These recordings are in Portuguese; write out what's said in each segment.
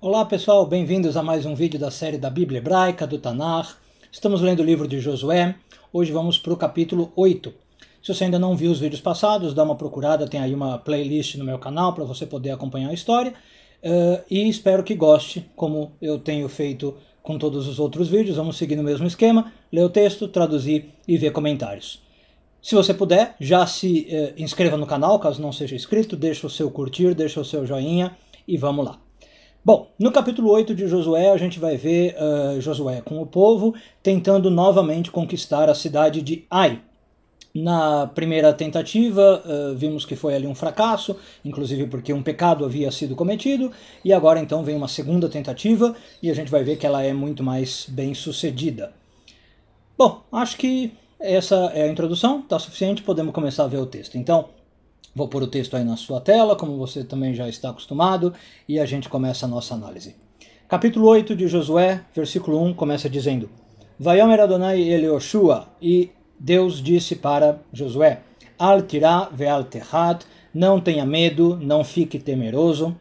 Olá pessoal, bem-vindos a mais um vídeo da série da Bíblia Hebraica, do Tanakh. Estamos lendo o livro de Josué, hoje vamos para o capítulo 8. Se você ainda não viu os vídeos passados, dá uma procurada, tem aí uma playlist no meu canal para você poder acompanhar a história. E espero que goste, como eu tenho feito com todos os outros vídeos. Vamos seguir no mesmo esquema, ler o texto, traduzir e ver comentários. Se você puder, já se inscreva no canal, caso não seja inscrito, deixa o seu curtir, deixa o seu joinha e vamos lá. Bom, no capítulo 8 de Josué, a gente vai ver Josué com o povo tentando novamente conquistar a cidade de Ai. Na primeira tentativa, vimos que foi ali um fracasso, inclusive porque um pecado havia sido cometido, e agora então vem uma segunda tentativa, e a gente vai ver que ela é muito mais bem sucedida. Bom, acho que essa é a introdução, está suficiente, podemos começar a ver o texto. Então, vou pôr o texto aí na sua tela, como você também já está acostumado, e a gente começa a nossa análise. Capítulo 8 de Josué, versículo 1, começa dizendo: Vayomer Adonai el Yoshua, e Deus disse para Josué: Al tirá ve'al terhat, não tenha medo, não fique temeroso.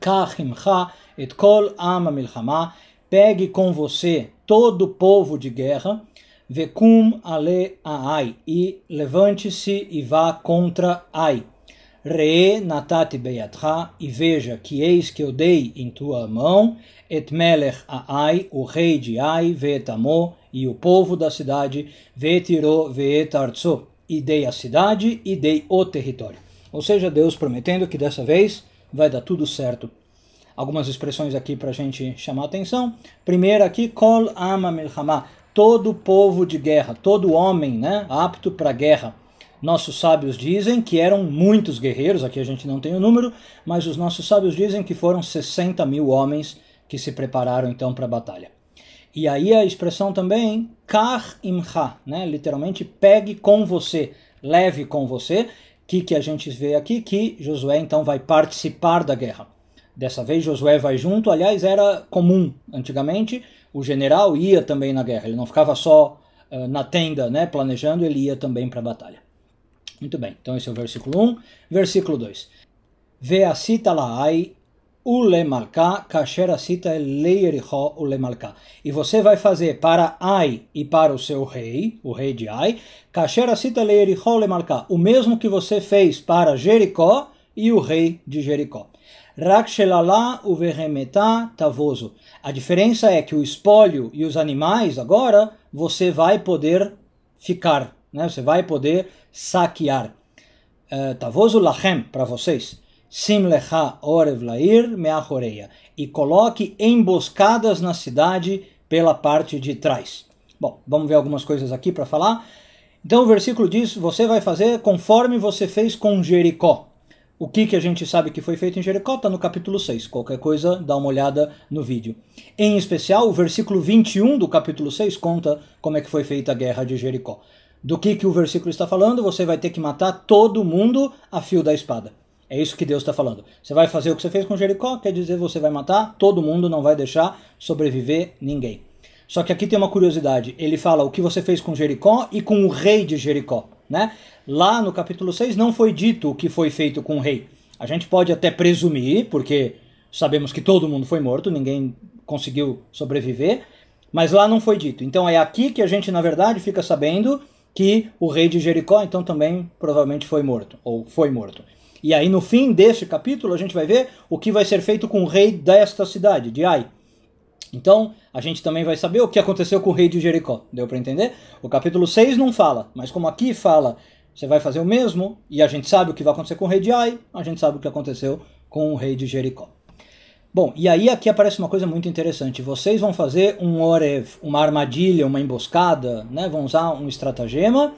Kach imcha et kol am milchama, pegue com você todo o povo de guerra. Vekum ale Ai, e levante-se e vá contra Ai. Re natati beyatcha, e veja que eis que eu dei em tua mão, et melech Ai, o rei de Ai, ve'etamo, e o povo da cidade, ve'tiro ve'etartso, e dei a cidade e dei o território. Ou seja, Deus prometendo que dessa vez vai dar tudo certo. Algumas expressões aqui para a gente chamar a atenção. Primeiro aqui, kol ama milchama, todo povo de guerra, todo homem, né, apto para a guerra. Nossos sábios dizem que eram muitos guerreiros, aqui a gente não tem o número, mas os nossos sábios dizem que foram 60 mil homens que se prepararam então para a batalha. E aí a expressão também, kach imcha, né, literalmente pegue com você, leve com você, que a gente vê aqui que Josué então vai participar da guerra. Dessa vez Josué vai junto, aliás era comum antigamente, o general ia também na guerra, ele não ficava só na tenda, né, planejando, ele ia também para a batalha. Muito bem, então esse é o versículo 1. Versículo 2. Ve'asita la'ai ulemalka kasher asita le'ericho ulemalka. E você vai fazer para Ai e para o seu rei, o rei de Ai, kasher asita le'ericho ulemalka, o mesmo que você fez para Jericó e o rei de Jericó. Rak shelalá uveremetá tavoso. A diferença é que o espólio e os animais, agora, você vai poder ficar, né? Você vai poder saquear. Tavoso lachem, para vocês. Sim lecha orev lair meachoreia. E coloque emboscadas na cidade pela parte de trás. Bom, vamos ver algumas coisas aqui para falar. Então o versículo diz, você vai fazer conforme você fez com Jericó. O que a gente sabe que foi feito em Jericó está no capítulo 6. Qualquer coisa, dá uma olhada no vídeo. Em especial, o versículo 21 do capítulo 6 conta como é que foi feita a guerra de Jericó. Do que o versículo está falando? Você vai ter que matar todo mundo a fio da espada. É isso que Deus está falando. Você vai fazer o que você fez com Jericó, quer dizer, você vai matar todo mundo, não vai deixar sobreviver ninguém. Só que aqui tem uma curiosidade. Ele fala o que você fez com Jericó e com o rei de Jericó, né? Lá no capítulo 6 não foi dito o que foi feito com o rei. A gente pode até presumir, porque sabemos que todo mundo foi morto, ninguém conseguiu sobreviver, mas lá não foi dito. Então é aqui que a gente, na verdade, fica sabendo que o rei de Jericó, então, também provavelmente foi morto, ou foi morto. E aí no fim deste capítulo a gente vai ver o que vai ser feito com o rei desta cidade, de Ai. Então, a gente também vai saber o que aconteceu com o rei de Jericó. Deu para entender? O capítulo 6 não fala, mas como aqui fala, você vai fazer o mesmo, e a gente sabe o que vai acontecer com o rei de Ai, a gente sabe o que aconteceu com o rei de Jericó. Bom, e aí aqui aparece uma coisa muito interessante. Vocês vão fazer um orev, uma armadilha, uma emboscada, né? Vão usar um estratagema,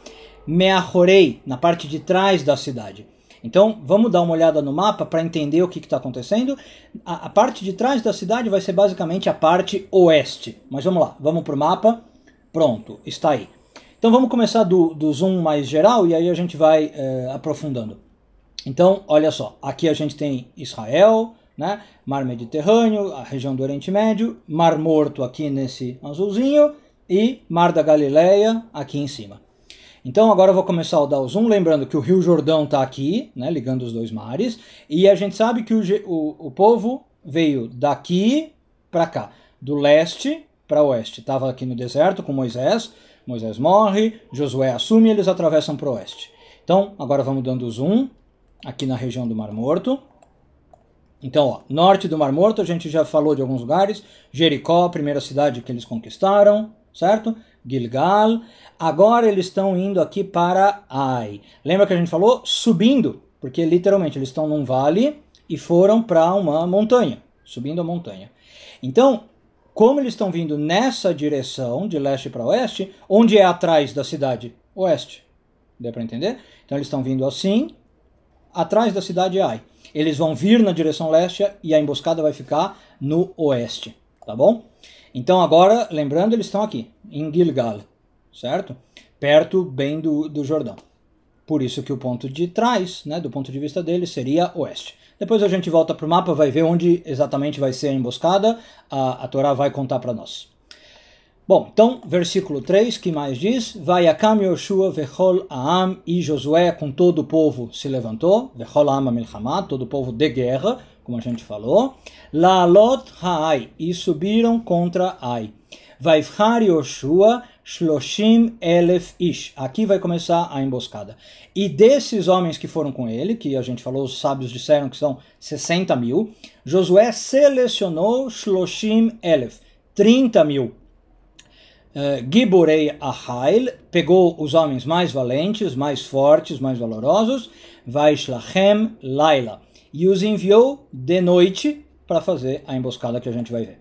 meachorei, na parte de trás da cidade. Então, vamos dar uma olhada no mapa para entender o que está acontecendo. A parte de trás da cidade vai ser basicamente a parte oeste. Mas vamos lá, vamos para o mapa. Pronto, está aí. Então vamos começar do zoom mais geral e aí a gente vai aprofundando. Então, olha só, aqui a gente tem Israel, né? Mar Mediterrâneo, a região do Oriente Médio, Mar Morto aqui nesse azulzinho e Mar da Galileia aqui em cima. Então agora eu vou começar a dar o zoom, lembrando que o Rio Jordão está aqui, né, ligando os dois mares, e a gente sabe que o povo veio daqui para cá, do leste para oeste. Estava aqui no deserto com Moisés, Moisés morre, Josué assume e eles atravessam para o oeste. Então, agora vamos dando zoom aqui na região do Mar Morto. Então, ó, norte do Mar Morto, a gente já falou de alguns lugares. Jericó, a primeira cidade que eles conquistaram, certo? Gilgal. Agora eles estão indo aqui para Ai. Lembra que a gente falou? Subindo, porque literalmente eles estão num vale e foram para uma montanha, subindo a montanha. Então, como eles estão vindo nessa direção, de leste para oeste, onde é atrás da cidade? Oeste. Deu para entender? Então eles estão vindo assim, atrás da cidade Ai. Eles vão vir na direção leste e a emboscada vai ficar no oeste, tá bom? Então agora, lembrando, eles estão aqui, em Gilgal, certo? Perto bem do Jordão. Por isso que o ponto de trás, né, do ponto de vista deles, seria oeste. Depois a gente volta para o mapa, vai ver onde exatamente vai ser a emboscada, a Torá vai contar para nós. Bom, então, versículo 3, que mais diz? Vayakam Yoshua vechol Aam, e Josué com todo o povo se levantou, vechol Aam milchamá, todo o povo de guerra, como a gente falou, Laalot Ha'ai, e subiram contra Ai. Vaivchar Yoshua shloshim elef ish, aqui vai começar a emboscada. E desses homens que foram com ele, que a gente falou, os sábios disseram que são 60 mil, Josué selecionou shloshim elef, 30 mil. Giborei Ahail, pegou os homens mais valentes, mais fortes, mais valorosos, Vaishlachem Laila, e os enviou de noite para fazer a emboscada que a gente vai ver.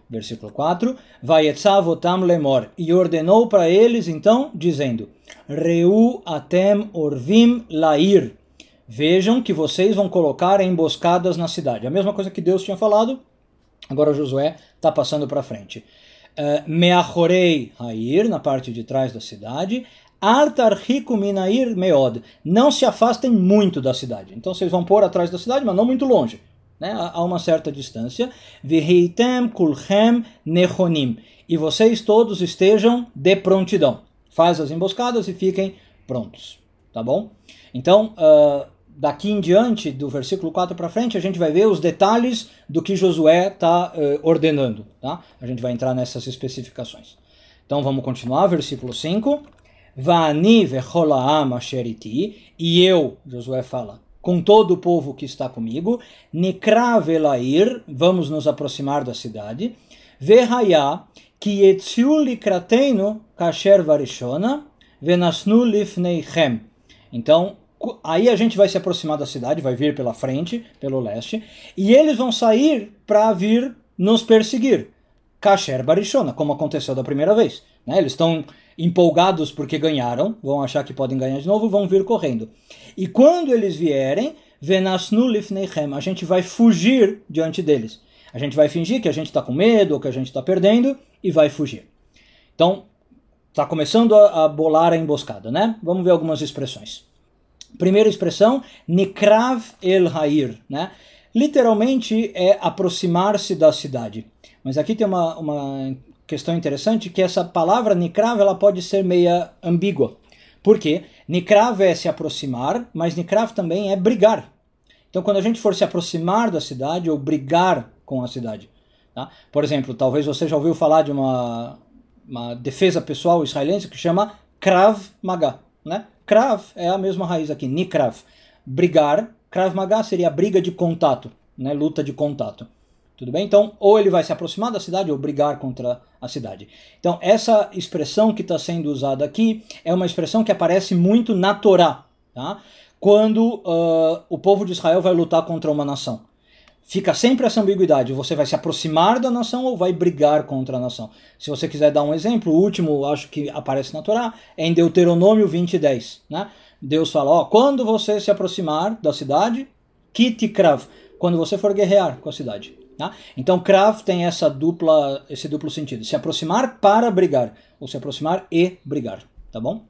Versículo 4, Vayetzav otam lemor, e ordenou para eles então, dizendo, Reu atem orvim lair, vejam que vocês vão colocar emboscadas na cidade. A mesma coisa que Deus tinha falado, agora Josué está passando para frente. Meachorei Hair, na parte de trás da cidade, Artarhiku minair meod, não se afastem muito da cidade. Então vocês vão pôr atrás da cidade, mas não muito longe, né? A uma certa distância. Viheitem kulchem nechonim, e vocês todos estejam de prontidão. Faz as emboscadas e fiquem prontos, tá bom? Então, daqui em diante, do versículo 4 para frente, a gente vai ver os detalhes do que Josué está ordenando, tá? A gente vai entrar nessas especificações. Então vamos continuar, versículo 5. Va'ani vechol ha'am asher iti, e eu, Josué fala, com todo o povo que está comigo, nikra velair, vamos nos aproximar da cidade, vehaya ki yetziu likrateinu kasher varishona, venasnu lifneichem. Então, aí a gente vai se aproximar da cidade, vai vir pela frente, pelo leste, e eles vão sair para vir nos perseguir. Kasher Barishona, como aconteceu da primeira vez, né? Eles estão empolgados porque ganharam, vão achar que podem ganhar de novo, vão vir correndo. E quando eles vierem, Venasnu lifneichem, a gente vai fugir diante deles. A gente vai fingir que a gente está com medo, ou que a gente está perdendo, e vai fugir. Então, está começando a bolar a emboscada, né? Vamos ver algumas expressões. Primeira expressão, Nikrav el Hair, né? Literalmente é aproximar-se da cidade. Mas aqui tem uma questão interessante, que essa palavra Nikrav, ela pode ser meia ambígua. Por quê? Nikrav é se aproximar, mas Nikrav também é brigar. Então quando a gente for se aproximar da cidade, ou brigar com a cidade, tá? Por exemplo, talvez você já ouviu falar de uma defesa pessoal israelense que chama Krav Maga, né? Krav é a mesma raiz aqui, Nikrav. Brigar, Krav Maga seria briga de contato, né? Luta de contato. Tudo bem? Então, ou ele vai se aproximar da cidade ou brigar contra a cidade. Então, essa expressão que está sendo usada aqui é uma expressão que aparece muito na Torá, tá? Quando o povo de Israel vai lutar contra uma nação. Fica sempre essa ambiguidade, você vai se aproximar da nação ou vai brigar contra a nação. Se você quiser dar um exemplo, o último, acho que aparece na Torá, é em Deuteronômio 20:10, né? Deus fala, ó, quando você se aproximar da cidade, kiti krav, quando você for guerrear com a cidade. Tá? Então, krav tem esse duplo sentido, se aproximar para brigar, ou se aproximar e brigar, tá bom?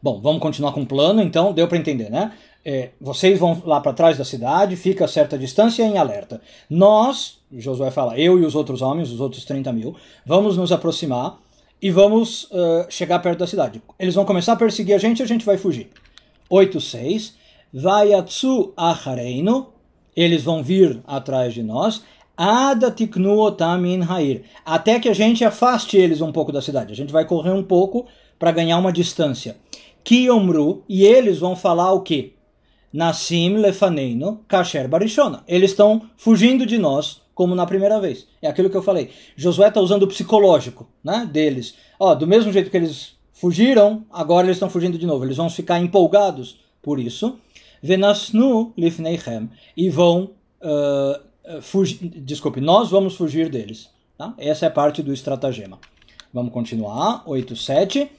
Bom, vamos continuar com o plano, então deu para entender, né? Vocês vão lá para trás da cidade, fica a certa distância em alerta. Nós, Josué fala, eu e os outros homens, os outros 30 mil, vamos nos aproximar e vamos chegar perto da cidade. Eles vão começar a perseguir a gente vai fugir. 8:6, Vayatsu achareinu, eles vão vir atrás de nós, até que a gente afaste eles um pouco da cidade. A gente vai correr um pouco para ganhar uma distância. Kiomru, e eles vão falar o quê? Nassim lefaneino kasher barishona. Eles estão fugindo de nós, como na primeira vez. É aquilo que eu falei. Josué está usando o psicológico, né, deles. Do mesmo jeito que eles fugiram, agora eles estão fugindo de novo. Eles vão ficar empolgados por isso. Venasnu lifneichem. E vão... nós vamos fugir deles. Tá? Essa é parte do estratagema. Vamos continuar. 8.7.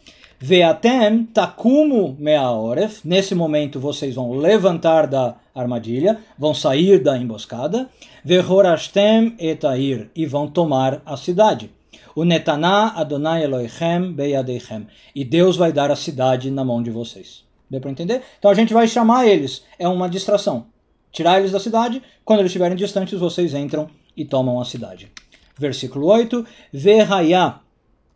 Veatem takumu meaoref. Nesse momento vocês vão levantar da armadilha, vão sair da emboscada. Vehorashtem etair. E vão tomar a cidade. O Netaná Adonai Elohechem beyadeichem. E Deus vai dar a cidade na mão de vocês. Deu para entender? Então a gente vai chamar eles. É uma distração. Tirar eles da cidade, quando eles estiverem distantes, vocês entram e tomam a cidade. Versículo 8, Verhaya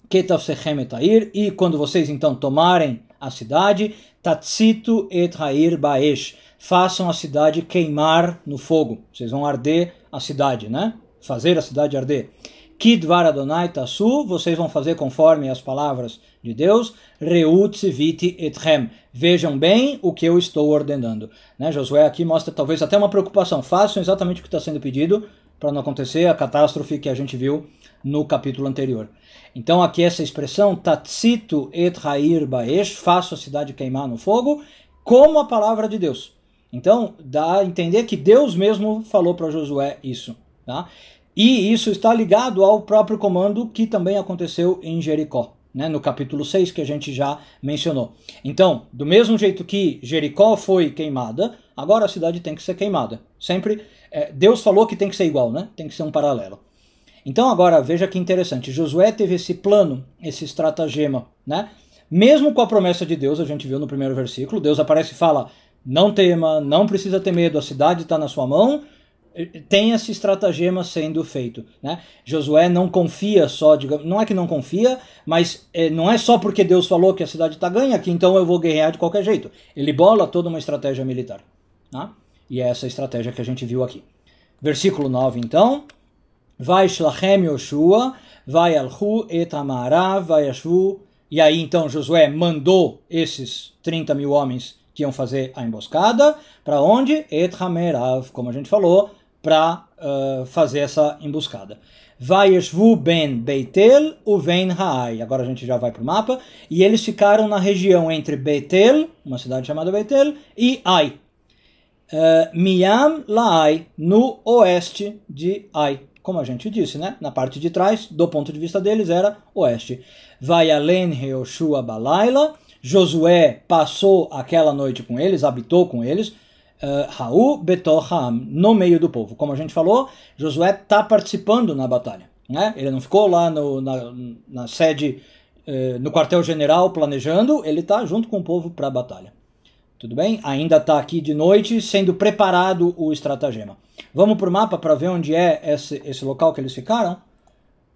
ketafsechem etair, e quando vocês então tomarem a cidade, tatsitu et hair baesh, façam a cidade queimar no fogo. Vocês vão arder a cidade, né? Fazer a cidade arder. Kidvar Adonai tasu, vocês vão fazer conforme as palavras de Deus. Reut viti etchem, vejam bem o que eu estou ordenando. Né? Josué aqui mostra talvez até uma preocupação. Façam exatamente o que está sendo pedido para não acontecer a catástrofe que a gente viu no capítulo anterior. Então aqui essa expressão, tatsitu et hair baesh, faço a cidade queimar no fogo, como a palavra de Deus. Então dá a entender que Deus mesmo falou para Josué isso. Tá? E isso está ligado ao próprio comando que também aconteceu em Jericó, né, no capítulo 6 que a gente já mencionou. Então, do mesmo jeito que Jericó foi queimada, agora a cidade tem que ser queimada. Sempre, Deus falou que tem que ser igual, né? Tem que ser um paralelo. Então agora, veja que interessante, Josué teve esse plano, esse estratagema, né? Mesmo com a promessa de Deus, a gente viu no primeiro versículo, Deus aparece e fala, não tema, não precisa ter medo, a cidade está na sua mão. Tem esse estratagema sendo feito, né? Josué não confia só, digamos, não é que não confia, mas não é só porque Deus falou que a cidade está ganha que então eu vou guerrear de qualquer jeito. Ele bola toda uma estratégia militar, tá? E é essa estratégia que a gente viu aqui. Versículo 9 então. Vai shlachem Yoshua, vai alhu et amarav, vai ashvu. E aí então Josué mandou esses 30 mil homens que iam fazer a emboscada, para onde? Et hamerav, como a gente falou, para fazer essa emboscada. Vayeshvu ben Beitel uven Haai. Agora a gente já vai para o mapa. E eles ficaram na região entre Beitel, uma cidade chamada Beitel, e Ai. Miam Laai, no oeste de Ai. Como a gente disse, né? Na parte de trás, do ponto de vista deles, era oeste. Vayalen Yehoshua Balaila. Josué passou aquela noite com eles, habitou com eles. Raú Betoham, no meio do povo. Como a gente falou, Josué está participando na batalha. Né? Ele não ficou lá na sede, no quartel-general planejando, ele está junto com o povo para a batalha. Tudo bem? Ainda está aqui de noite, sendo preparado o estratagema. Vamos para o mapa para ver onde é esse local que eles ficaram?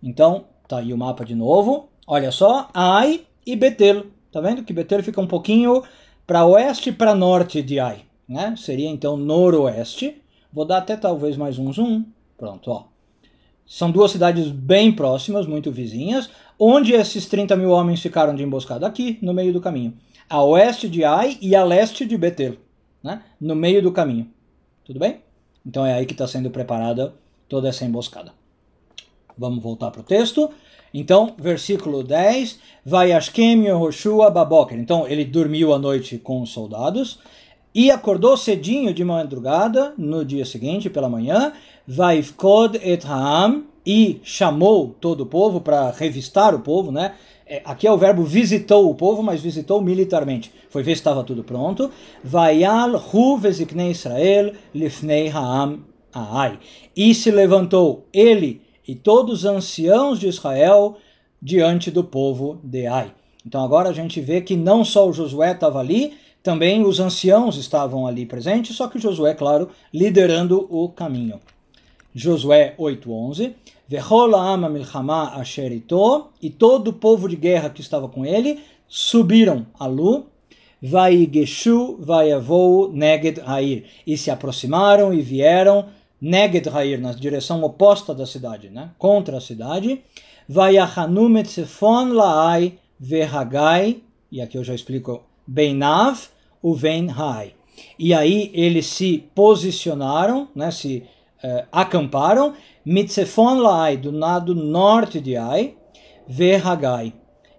Então, tá aí o mapa de novo. Olha só, Ai e Betel. Tá vendo que Betel fica um pouquinho para oeste e para norte de Ai. Né? Seria então noroeste. Vou dar até talvez mais um zoom. Pronto, ó. São duas cidades bem próximas, muito vizinhas, onde esses 30 mil homens ficaram de emboscada aqui, no meio do caminho. A oeste de Ai e a leste de Betel, né? No meio do caminho. Tudo bem? Então é aí que está sendo preparada toda essa emboscada. Vamos voltar para o texto. Então, versículo 10. Vayashkem Yehoshua baboker. Então, ele dormiu a noite com os soldados e acordou cedinho de madrugada, no dia seguinte, pela manhã. Vaifkod et ha'am. E chamou todo o povo para revistar o povo, né? Aqui é o verbo visitou o povo, mas visitou militarmente. Foi ver se estava tudo pronto. Vayal hu veziknei Israel lifnei ha'am ha'ai. E se levantou ele e todos os anciãos de Israel diante do povo de Ai. Então agora a gente vê que não só o Josué estava ali, também os anciãos estavam ali presentes, só que o Josué, claro, liderando o caminho. Josué 8:11. E todo o povo de guerra que estava com ele subiram a Lu. Vaigeshu vayavou neged Hair. E se aproximaram e vieram neged Hair, na direção oposta da cidade, né? Contra a cidade. Vayachanu metzefon laai verhagai. E aqui eu já explico. Beinav uven hai. E aí eles se posicionaram, né? Se acamparam. Mitzefon laai, do lado norte de Ai. Verhagai.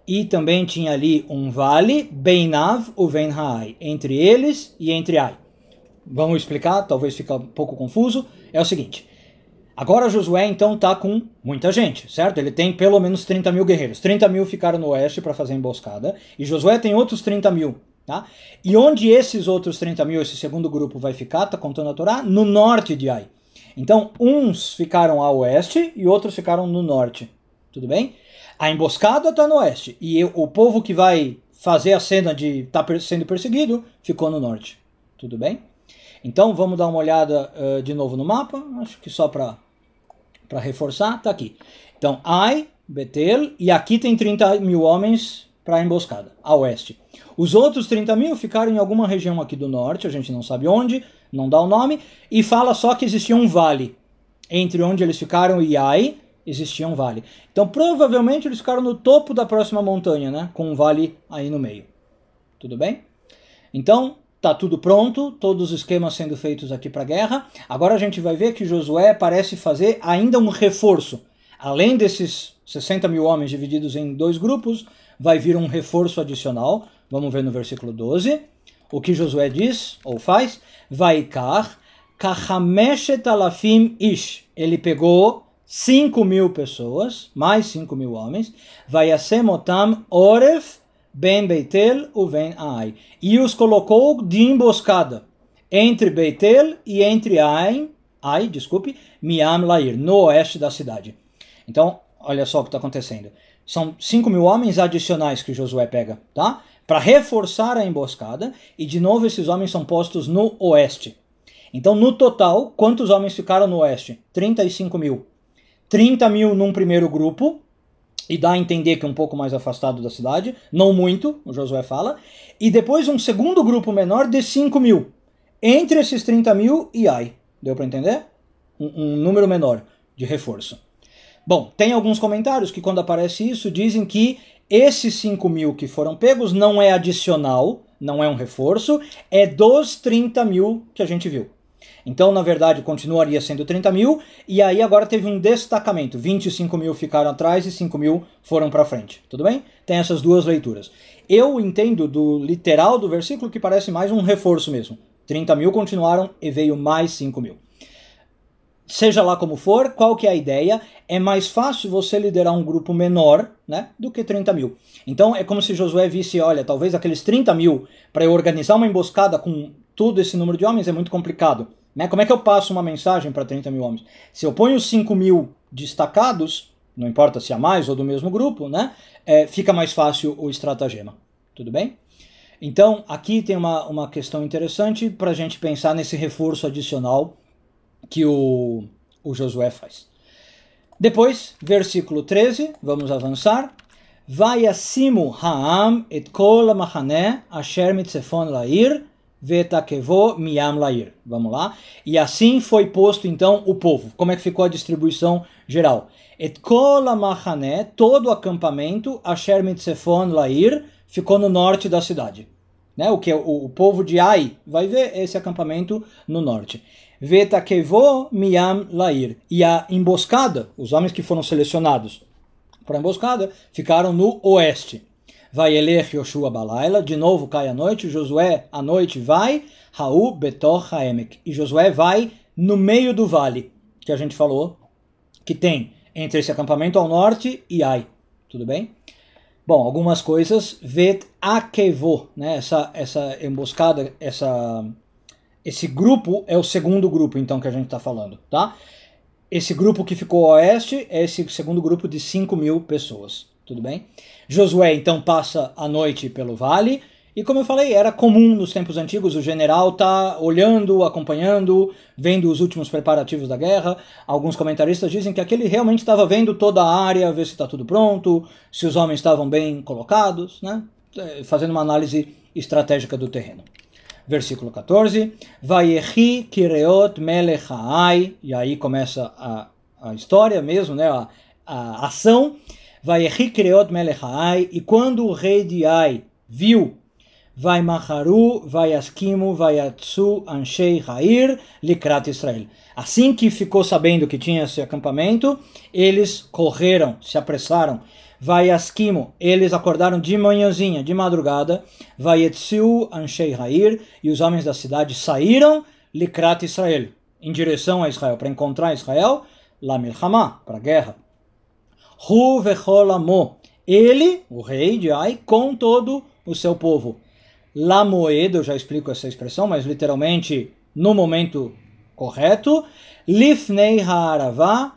E também tinha ali um vale, Beinav uven hai, entre eles e entre Ai. Vamos explicar, talvez fique um pouco confuso. É o seguinte, agora Josué então está com muita gente, certo? Ele tem pelo menos 30 mil guerreiros. 30 mil ficaram no oeste para fazer emboscada, e Josué tem outros 30 mil. Tá? E onde esses outros 30 mil, esse segundo grupo vai ficar, está contando a Torá? No norte de Ai. Então, uns ficaram a oeste e outros ficaram no norte. Tudo bem? A emboscada está no oeste, e o povo que vai fazer a cena de estar sendo perseguido ficou no norte. Tudo bem? Então vamos dar uma olhada de novo no mapa, acho que só para reforçar, está aqui. Então Ai, Betel, e aqui tem 30 mil homens para a emboscada, a oeste. Os outros 30 mil ficaram em alguma região aqui do norte, a gente não sabe onde, não dá o nome, e fala só que existia um vale. Entre onde eles ficaram e Ai, existia um vale. Então, provavelmente, eles ficaram no topo da próxima montanha, né? Com um vale aí no meio. Tudo bem? Então, tá tudo pronto, todos os esquemas sendo feitos aqui para a guerra. Agora a gente vai ver que Josué parece fazer ainda um reforço. Além desses 60 mil homens divididos em dois grupos, vai vir um reforço adicional. Vamos ver no versículo 12. O que Josué diz, ou faz? Vaikar kachameshet alafim ish. Ele pegou 5 mil pessoas, mais 5 mil homens, Vayasemotam Oref ben Beitel uven Ai, e os colocou de emboscada entre Beitel e entre Ai, Miam Lair, no oeste da cidade. Então, olha só o que está acontecendo. São 5 mil homens adicionais que Josué pega, tá? Para reforçar a emboscada, e de novo esses homens são postos no oeste. Então, no total, quantos homens ficaram no oeste? 35 mil. 30 mil num primeiro grupo, e dá a entender que é um pouco mais afastado da cidade, não muito, o Josué fala, e depois um segundo grupo menor de 5 mil, entre esses 30 mil e Ai. Deu para entender? Um número menor de reforço. Bom, tem alguns comentários que quando aparece isso dizem que esses 5 mil que foram pegos não é adicional, não é um reforço, é dos 30 mil que a gente viu. Então, na verdade, continuaria sendo 30 mil, e aí agora teve um destacamento. 25 mil ficaram atrás e 5 mil foram para frente. Tudo bem? Tem essas duas leituras. Eu entendo do literal do versículo que parece mais um reforço mesmo. 30 mil continuaram e veio mais 5 mil. Seja lá como for, qual que é a ideia? É mais fácil você liderar um grupo menor, né, do que 30 mil. Então, é como se Josué visse, olha, talvez aqueles 30 mil, para eu organizar uma emboscada com todo esse número de homens é muito complicado. Né? Como é que eu passo uma mensagem para 30 mil homens? Se eu ponho 5 mil destacados, não importa se há mais ou do mesmo grupo, né? Fica mais fácil o estratagema. Tudo bem? Então, aqui tem uma questão interessante para a gente pensar nesse reforço adicional que o Josué faz. Depois, versículo 13, vamos avançar. Vayasimu ha'am et kol ha'machaneh asher mitzefon la'ir Vetakevo Miam Lair. Vamos lá. E assim foi posto então o povo. Como é que ficou a distribuição geral? Et kol ha'machaneh, todo o acampamento, asher mitzefon Lair, ficou no norte da cidade. Né? O que o povo de Ai vai ver esse acampamento no norte. Vetakevo Miam Lair. E a emboscada, os homens que foram selecionados para a emboscada, ficaram no oeste. Vai Elech Yoshua Balaila, de novo cai a noite, Josué à noite vai, Raú Betor Haemek, e Josué vai no meio do vale, que a gente falou, que tem entre esse acampamento ao norte e Ai, tudo bem? Bom, algumas coisas, Vet Akevo, né, essa emboscada, esse grupo é o segundo grupo então que a gente está falando, tá? Esse grupo que ficou a oeste é esse segundo grupo de 5 mil pessoas. Tudo bem? Josué, então, passa a noite pelo vale, e como eu falei, era comum nos tempos antigos o general tá olhando, acompanhando, vendo os últimos preparativos da guerra. Alguns comentaristas dizem que aquele realmente estava vendo toda a área, ver se está tudo pronto, se os homens estavam bem colocados, né? fazendo uma análise estratégica do terreno. Versículo 14, Vayechi Kireot Melech Ai, e aí começa a história mesmo, né, a ação. Vayechi Kireot Melech Ai, e quando o rei de Ai viu, Vaimacharu, Vayaskimu, Vayatsu, Anshei Hair, Likrat Israel. Assim que ficou sabendo que tinha esse acampamento, eles correram, se apressaram. Vayaskimu, eles acordaram de manhãzinha, de madrugada. Vayetsu, Anshei Hair, e os homens da cidade saíram, Likrat Israel, em direção a Israel, para encontrar Israel, La Milchama, para a guerra. Hu vechol amo, ele, o rei de Ai, com todo o seu povo. La moed, eu já explico essa expressão, mas literalmente no momento correto. Lifnei ha'aravá,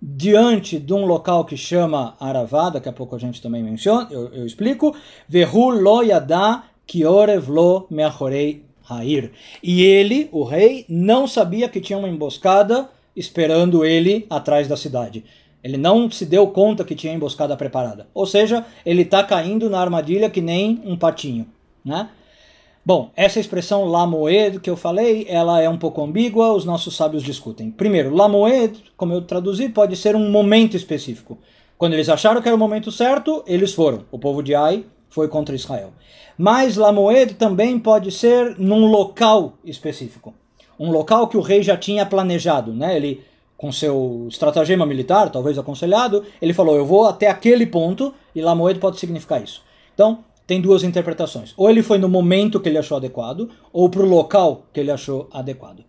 diante de um local que chama Aravá, daqui a pouco a gente também menciona, eu explico. Vehu lo yadá ki orev lo meachorei ha'ir. E ele, o rei, não sabia que tinha uma emboscada esperando ele atrás da cidade. Ele não se deu conta que tinha emboscada preparada. Ou seja, ele está caindo na armadilha que nem um patinho, né? Bom, essa expressão lamoed que eu falei, ela é um pouco ambígua, os nossos sábios discutem. Primeiro, lamoed, como eu traduzi, pode ser um momento específico. Quando eles acharam que era o momento certo, eles foram. O povo de Ai foi contra Israel. Mas lamoed também pode ser num local específico. Um local que o rei já tinha planejado, né? Ele, com seu estratagema militar, talvez aconselhado, ele falou, eu vou até aquele ponto, e lamoed pode significar isso. Então, tem duas interpretações. Ou ele foi no momento que ele achou adequado, ou para o local que ele achou adequado.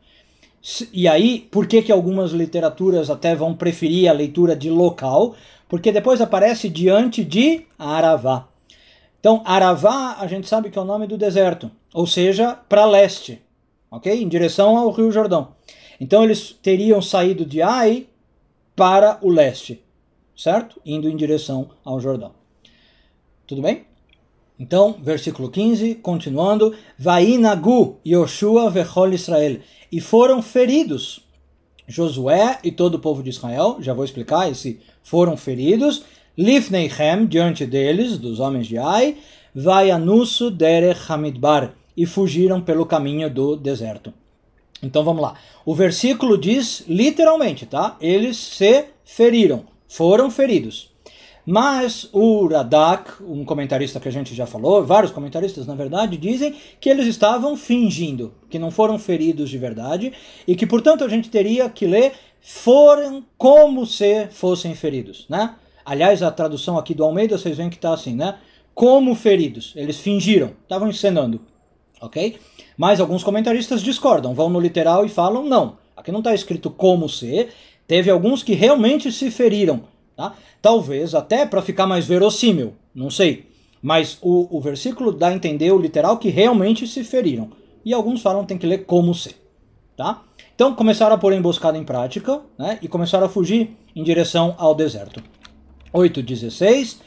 E aí, por que algumas literaturas até vão preferir a leitura de local? Porque depois aparece diante de Aravá. Então, Aravá, a gente sabe que é o nome do deserto, ou seja, para leste, ok? Em direção ao Rio Jordão. Então, eles teriam saído de Ai para o leste, certo? Indo em direção ao Jordão. Tudo bem? Então, versículo 15, continuando, Vainagu Yoshua vechol Israel, e foram feridos Josué e todo o povo de Israel, já vou explicar esse foram feridos, Lifneichem, diante deles, dos homens de Ai, Vayanusu derech hamidbar, e fugiram pelo caminho do deserto. Então vamos lá, o versículo diz literalmente, tá? Eles se feriram, foram feridos. Mas o Radak, um comentarista que a gente já falou, vários comentaristas na verdade, dizem que eles estavam fingindo, que não foram feridos de verdade, e que portanto a gente teria que ler foram como se fossem feridos, né? Aliás, a tradução aqui do Almeida, vocês veem que está assim, né? Como feridos, eles fingiram, estavam encenando, ok? Mas alguns comentaristas discordam, vão no literal e falam não, aqui não está escrito como se, teve alguns que realmente se feriram, tá? Talvez até para ficar mais verossímil, não sei. Mas o versículo dá a entender o literal que realmente se feriram. E alguns falam que tem que ler como se. Tá? Então começaram a pôr a emboscada em prática, né? E começaram a fugir em direção ao deserto. 8:16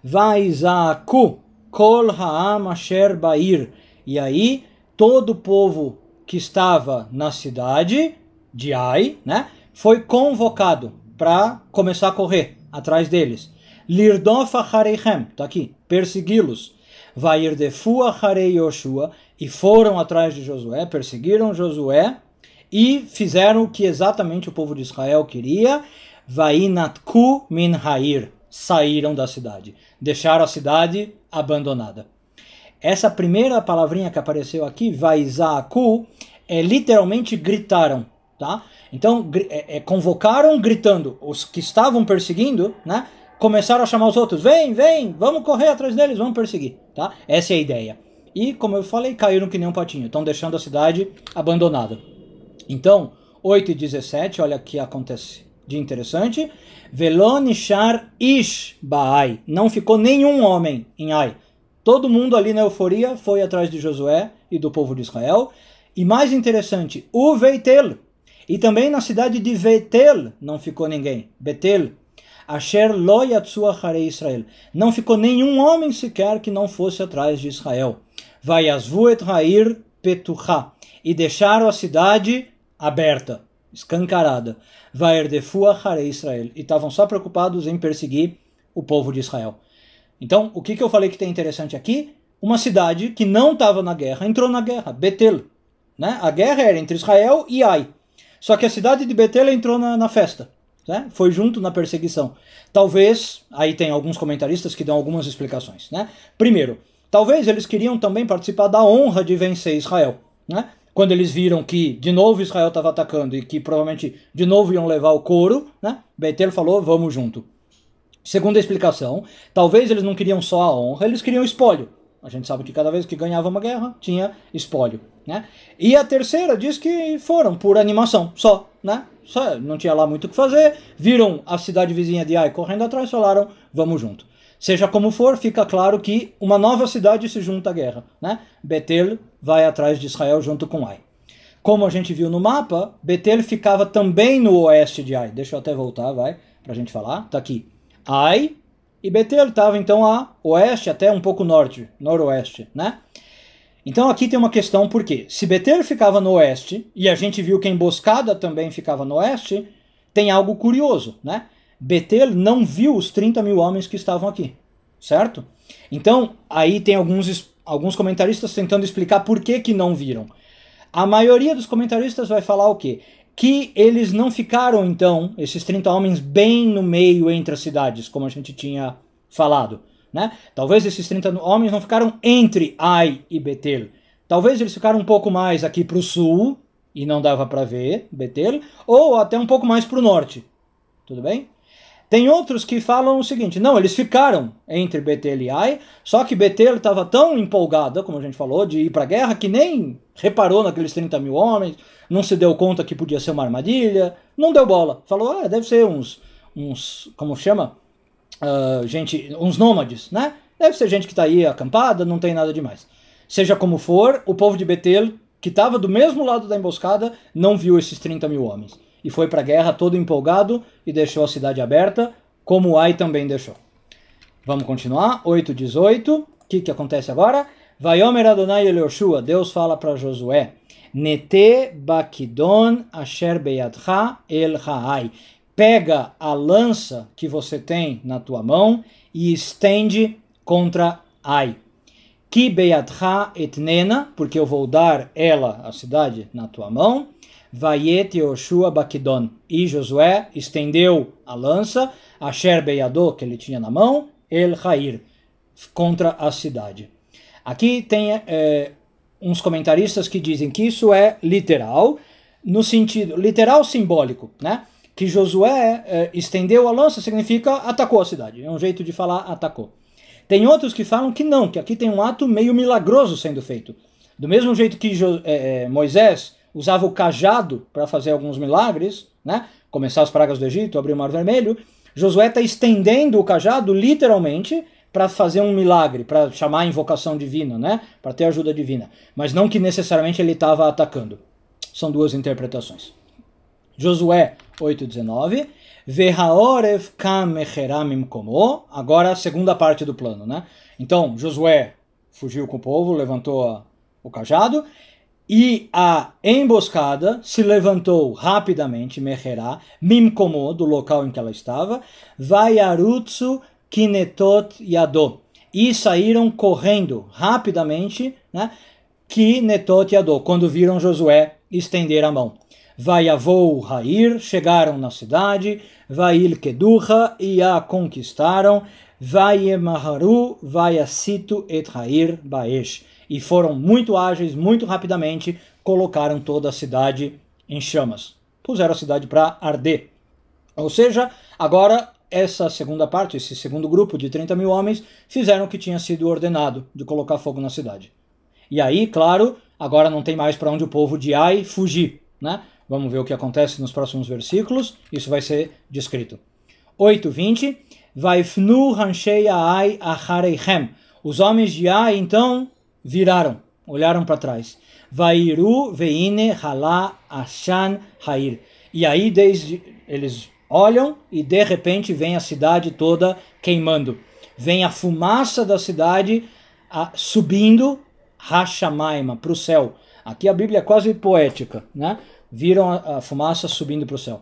Vaizaku kol ha'am asher ba'ir. E aí todo o povo que estava na cidade de Ai, né, foi convocado para começar a correr atrás deles. Lirdof achareichem, tá aqui, persegui-los. Vairdefu acharei Yoshua, e foram atrás de Josué, perseguiram Josué, e fizeram o que exatamente o povo de Israel queria. Vainatku min hair, saíram da cidade, deixaram a cidade abandonada. Essa primeira palavrinha que apareceu aqui, vaizaku, é literalmente gritaram, tá? Então, convocaram gritando. Os que estavam perseguindo, né, começaram a chamar os outros. Vem, vem, vamos correr atrás deles, vamos perseguir. Tá? Essa é a ideia. E, como eu falei, caíram que nem um patinho. Estão deixando a cidade abandonada. Então, 8:17, olha o que acontece de interessante. Velonishar ish ba'ai. Não ficou nenhum homem em Ai. Todo mundo ali na euforia foi atrás de Josué e do povo de Israel. E mais interessante, o Veitel. E também na cidade de Betel não ficou ninguém. Betel. Asher lo yatsu acharei Israel. Não ficou nenhum homem sequer que não fosse atrás de Israel. Vayazvu et ha'ir petucha. E deixaram a cidade aberta, escancarada. Vaerdefu acharei Israel. E estavam só preocupados em perseguir o povo de Israel. Então, o que eu falei que tem interessante aqui? uma cidade que não estava na guerra entrou na guerra, Betel. Né? A guerra era entre Israel e Ai. Só que a cidade de Betel entrou na festa. Né? Foi junto na perseguição. Talvez, aí tem alguns comentaristas que dão algumas explicações. Né? Primeiro, talvez eles queriam também participar da honra de vencer Israel. Né? Quando eles viram que de novo Israel estava atacando e que provavelmente de novo iam levar o couro, né? Betel falou, vamos junto. Segunda explicação, talvez eles não queriam só a honra, eles queriam espólio. A gente sabe que cada vez que ganhava uma guerra, tinha espólio. Né? E a terceira diz que foram por animação, só. Né? Só não tinha lá muito o que fazer, viram a cidade vizinha de Ai correndo atrás, falaram, vamos junto. Seja como for, fica claro que uma nova cidade se junta à guerra. Né? Betel vai atrás de Israel junto com Ai. Como a gente viu no mapa, Betel ficava também no oeste de Ai. Deixa eu até voltar, vai, pra gente falar. Tá aqui. Ai e Betel estava então a oeste até um pouco norte, noroeste, né? Então aqui tem uma questão, por quê? Se Betel ficava no oeste, e a gente viu que a emboscada também ficava no oeste, tem algo curioso, né? Betel não viu os 30 mil homens que estavam aqui, certo? Então aí tem alguns comentaristas tentando explicar por que não viram. A maioria dos comentaristas vai falar o quê? Que eles não ficaram, então, esses 30 homens, bem no meio entre as cidades, como a gente tinha falado. Né? Talvez esses 30 homens não ficaram entre Ai e Betel. Talvez eles ficaram um pouco mais aqui para o sul, e não dava para ver Betel, ou até um pouco mais para o norte. Tudo bem? Tem outros que falam o seguinte, não, eles ficaram entre Betel e Ai, só que Betel estava tão empolgada, como a gente falou, de ir para a guerra, que nem reparou naqueles 30 mil homens, não se deu conta que podia ser uma armadilha, não deu bola. Falou, deve ser uns como chama? Gente, uns nômades, né? Deve ser gente que está aí acampada, não tem nada demais. Seja como for, o povo de Betel, que estava do mesmo lado da emboscada, não viu esses 30 mil homens. E foi para a guerra todo empolgado e deixou a cidade aberta, como Ai também deixou. Vamos continuar, 8:18. O que acontece agora? Vaiomer Adonai el Yoshua, Deus fala para Josué, Nete bakidon asher beyadcha el ha'ai. Pega a lança que você tem na tua mão e estende contra Ai. Ki beyadcha etnena, porque eu vou dar ela, a cidade, na tua mão. Vayet Yoshua bakidon. E Josué estendeu a lança, asher beyadô, que ele tinha na mão, el ha'ir, contra a cidade. Aqui tem uns comentaristas que dizem que isso é literal, no sentido literal simbólico, né? Que Josué estendeu a lança significa atacou a cidade, é um jeito de falar atacou. Tem outros que falam que não, que aqui tem um ato meio milagroso sendo feito. Do mesmo jeito que Moisés usava o cajado para fazer alguns milagres, né? Começar as pragas do Egito, abrir o Mar Vermelho, Josué está estendendo o cajado literalmente para fazer um milagre, para chamar a invocação divina, né? Para ter ajuda divina. Mas não que necessariamente ele estava atacando. São duas interpretações. Josué 8:19. Vehaorev kam mecheramim komo. Agora a segunda parte do plano, né? Então, Josué fugiu com o povo, levantou o cajado, e a emboscada se levantou rapidamente, mecherá, mimkomo, do local em que ela estava, vayarutsu kinetot yadô, e saíram correndo rapidamente, né? Kinetot yadô, quando viram Josué estender a mão. Vayavou Ha'ir, chegaram na cidade, Vail Kedurra, e a conquistaram, Vayemaharu, Vayasitu et Ha'ir Baesh. E foram muito ágeis, muito rapidamente, colocaram toda a cidade em chamas. Puseram a cidade para arder. Ou seja, agora essa segunda parte, esse segundo grupo de 30 mil homens, fizeram o que tinha sido ordenado, de colocar fogo na cidade. E aí, claro, agora não tem mais para onde o povo de Ai fugir, né? Vamos ver o que acontece nos próximos versículos, isso vai ser descrito. 8:20, Vaifnu hanshei Ai achareichem. Os homens de Ai, então, viraram, olharam para trás. Vairu veine halá ashan ha'ir. E aí eles olham e de repente vem a cidade toda queimando. Vem a fumaça da cidade subindo Hashamaima, para o céu. Aqui a Bíblia é quase poética, né? Viram a fumaça subindo para o céu.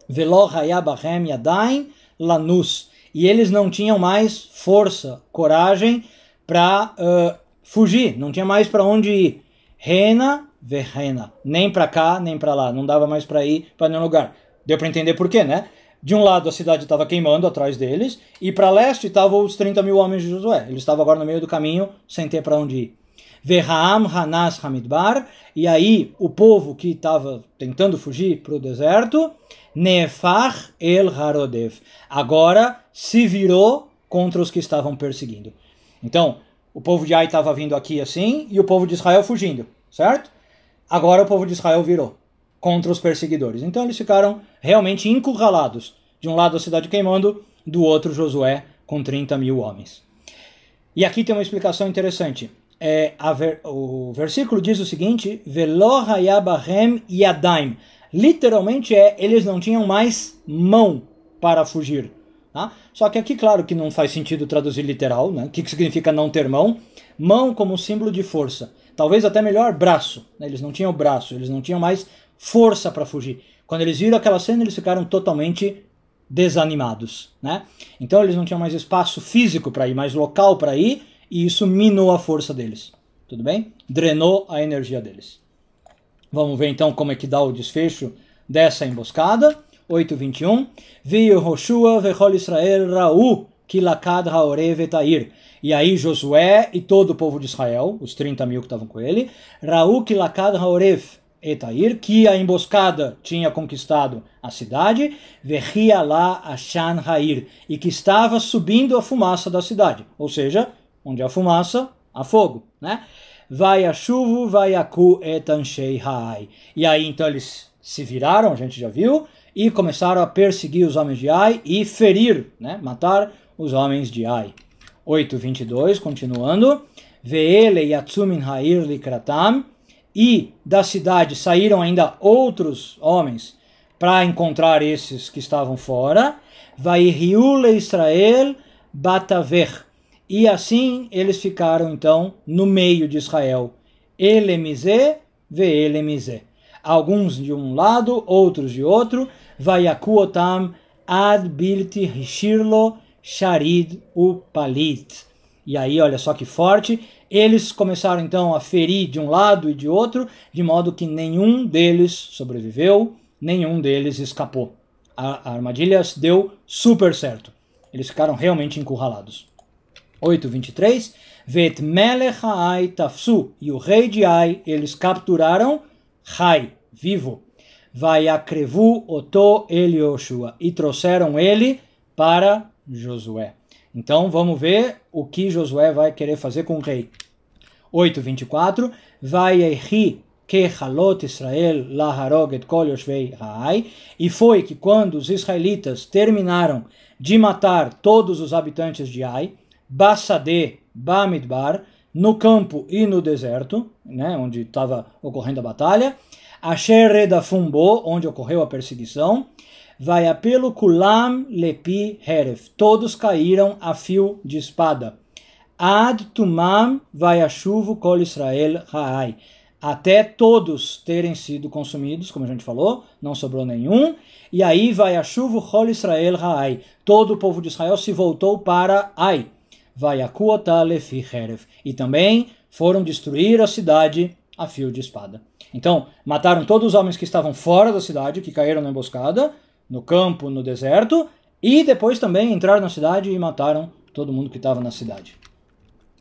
Velo hayabahem yadain lanus. E eles não tinham mais força, coragem para fugir, não tinha mais para onde ir. Rena, verrena, nem para cá, nem para lá, não dava mais para ir para nenhum lugar. Deu para entender por quê, né? De um lado a cidade estava queimando atrás deles, e para leste estavam os 30 mil homens de Josué. Eles estavam agora no meio do caminho, sem ter para onde ir. Verhaam, Hanas, Hamidbar, e aí o povo que estava tentando fugir para o deserto, Nefach el Harodev, agora se virou contra os que estavam perseguindo. Então, o povo de Ai estava vindo aqui assim, e o povo de Israel fugindo, certo? Agora o povo de Israel virou contra os perseguidores. Então eles ficaram realmente encurralados. De um lado a cidade queimando, do outro Josué com 30 mil homens. E aqui tem uma explicação interessante. O versículo diz o seguinte, Velo hayabahem yadaim. Literalmente eles não tinham mais mão para fugir. Tá? Só que aqui, claro que não faz sentido traduzir literal, né? O que significa não ter mão? Mão como símbolo de força. Talvez até melhor braço. Né? Eles não tinham braço, eles não tinham mais força para fugir. Quando eles viram aquela cena, eles ficaram totalmente desanimados. Né? Então eles não tinham mais espaço físico para ir, mais local para ir, e isso minou a força deles. Tudo bem? Drenou a energia deles. Vamos ver então como é que dá o desfecho dessa emboscada. 8:21. Yehoshua vechol Israel ra'u kilakad ha'orev etair. E aí Josué e todo o povo de Israel, os 30 mil que estavam com ele, ra'u kilakad ha'orev etair, que a emboscada tinha conquistado a cidade, vechia lá ashan ha'ir, e que estava subindo a fumaça da cidade. Ou seja, onde há fumaça, há fogo, né? Vai a chuva, vai a ku etanshei ha'ai. E aí então eles se viraram, a gente já viu, e começaram a perseguir os homens de Ai e ferir, né? Matar os homens de Ai. 8:22, continuando. Ve'ele yatsumin ha'ir likratam. E da cidade saíram ainda outros homens para encontrar esses que estavam fora. Vaihiu le Israel bataver. E assim eles ficaram então no meio de Israel. Elemize ve'elemize. Alguns de um lado, outros de outro. Vayaku otam ad bilti hishirlo sharid upalit. E aí, olha só que forte. Eles começaram então a ferir de um lado e de outro, de modo que nenhum deles sobreviveu, nenhum deles escapou. A armadilha deu super certo. Eles ficaram realmente encurralados. 8:23. Vet melech Ai tafsu. E o rei de Ai, eles capturaram Hai, vivo. Vayakrevu oto el Yoshua. E trouxeram ele para Josué. Então vamos ver o que Josué vai querer fazer com o rei. 8:24. Vayehi kechalot Israel laharog et kol yoshvei Ai. E foi que quando os israelitas terminaram de matar todos os habitantes de Ai, Bassadeh, Bamidbar, no campo e no deserto, né, onde estava ocorrendo a batalha, Asher redafumbo, onde ocorreu a perseguição, vai apelo kulam lepi heref, todos caíram a fio de espada. Ad tumam vai a chuva kol Israel ha'ai, até todos terem sido consumidos, como a gente falou, não sobrou nenhum, e aí vai a chuva kol Israel ha'ai, todo o povo de Israel se voltou para Ai. E também foram destruir a cidade a fio de espada. Então, mataram todos os homens que estavam fora da cidade, que caíram na emboscada, no campo, no deserto, e depois também entraram na cidade e mataram todo mundo que estava na cidade.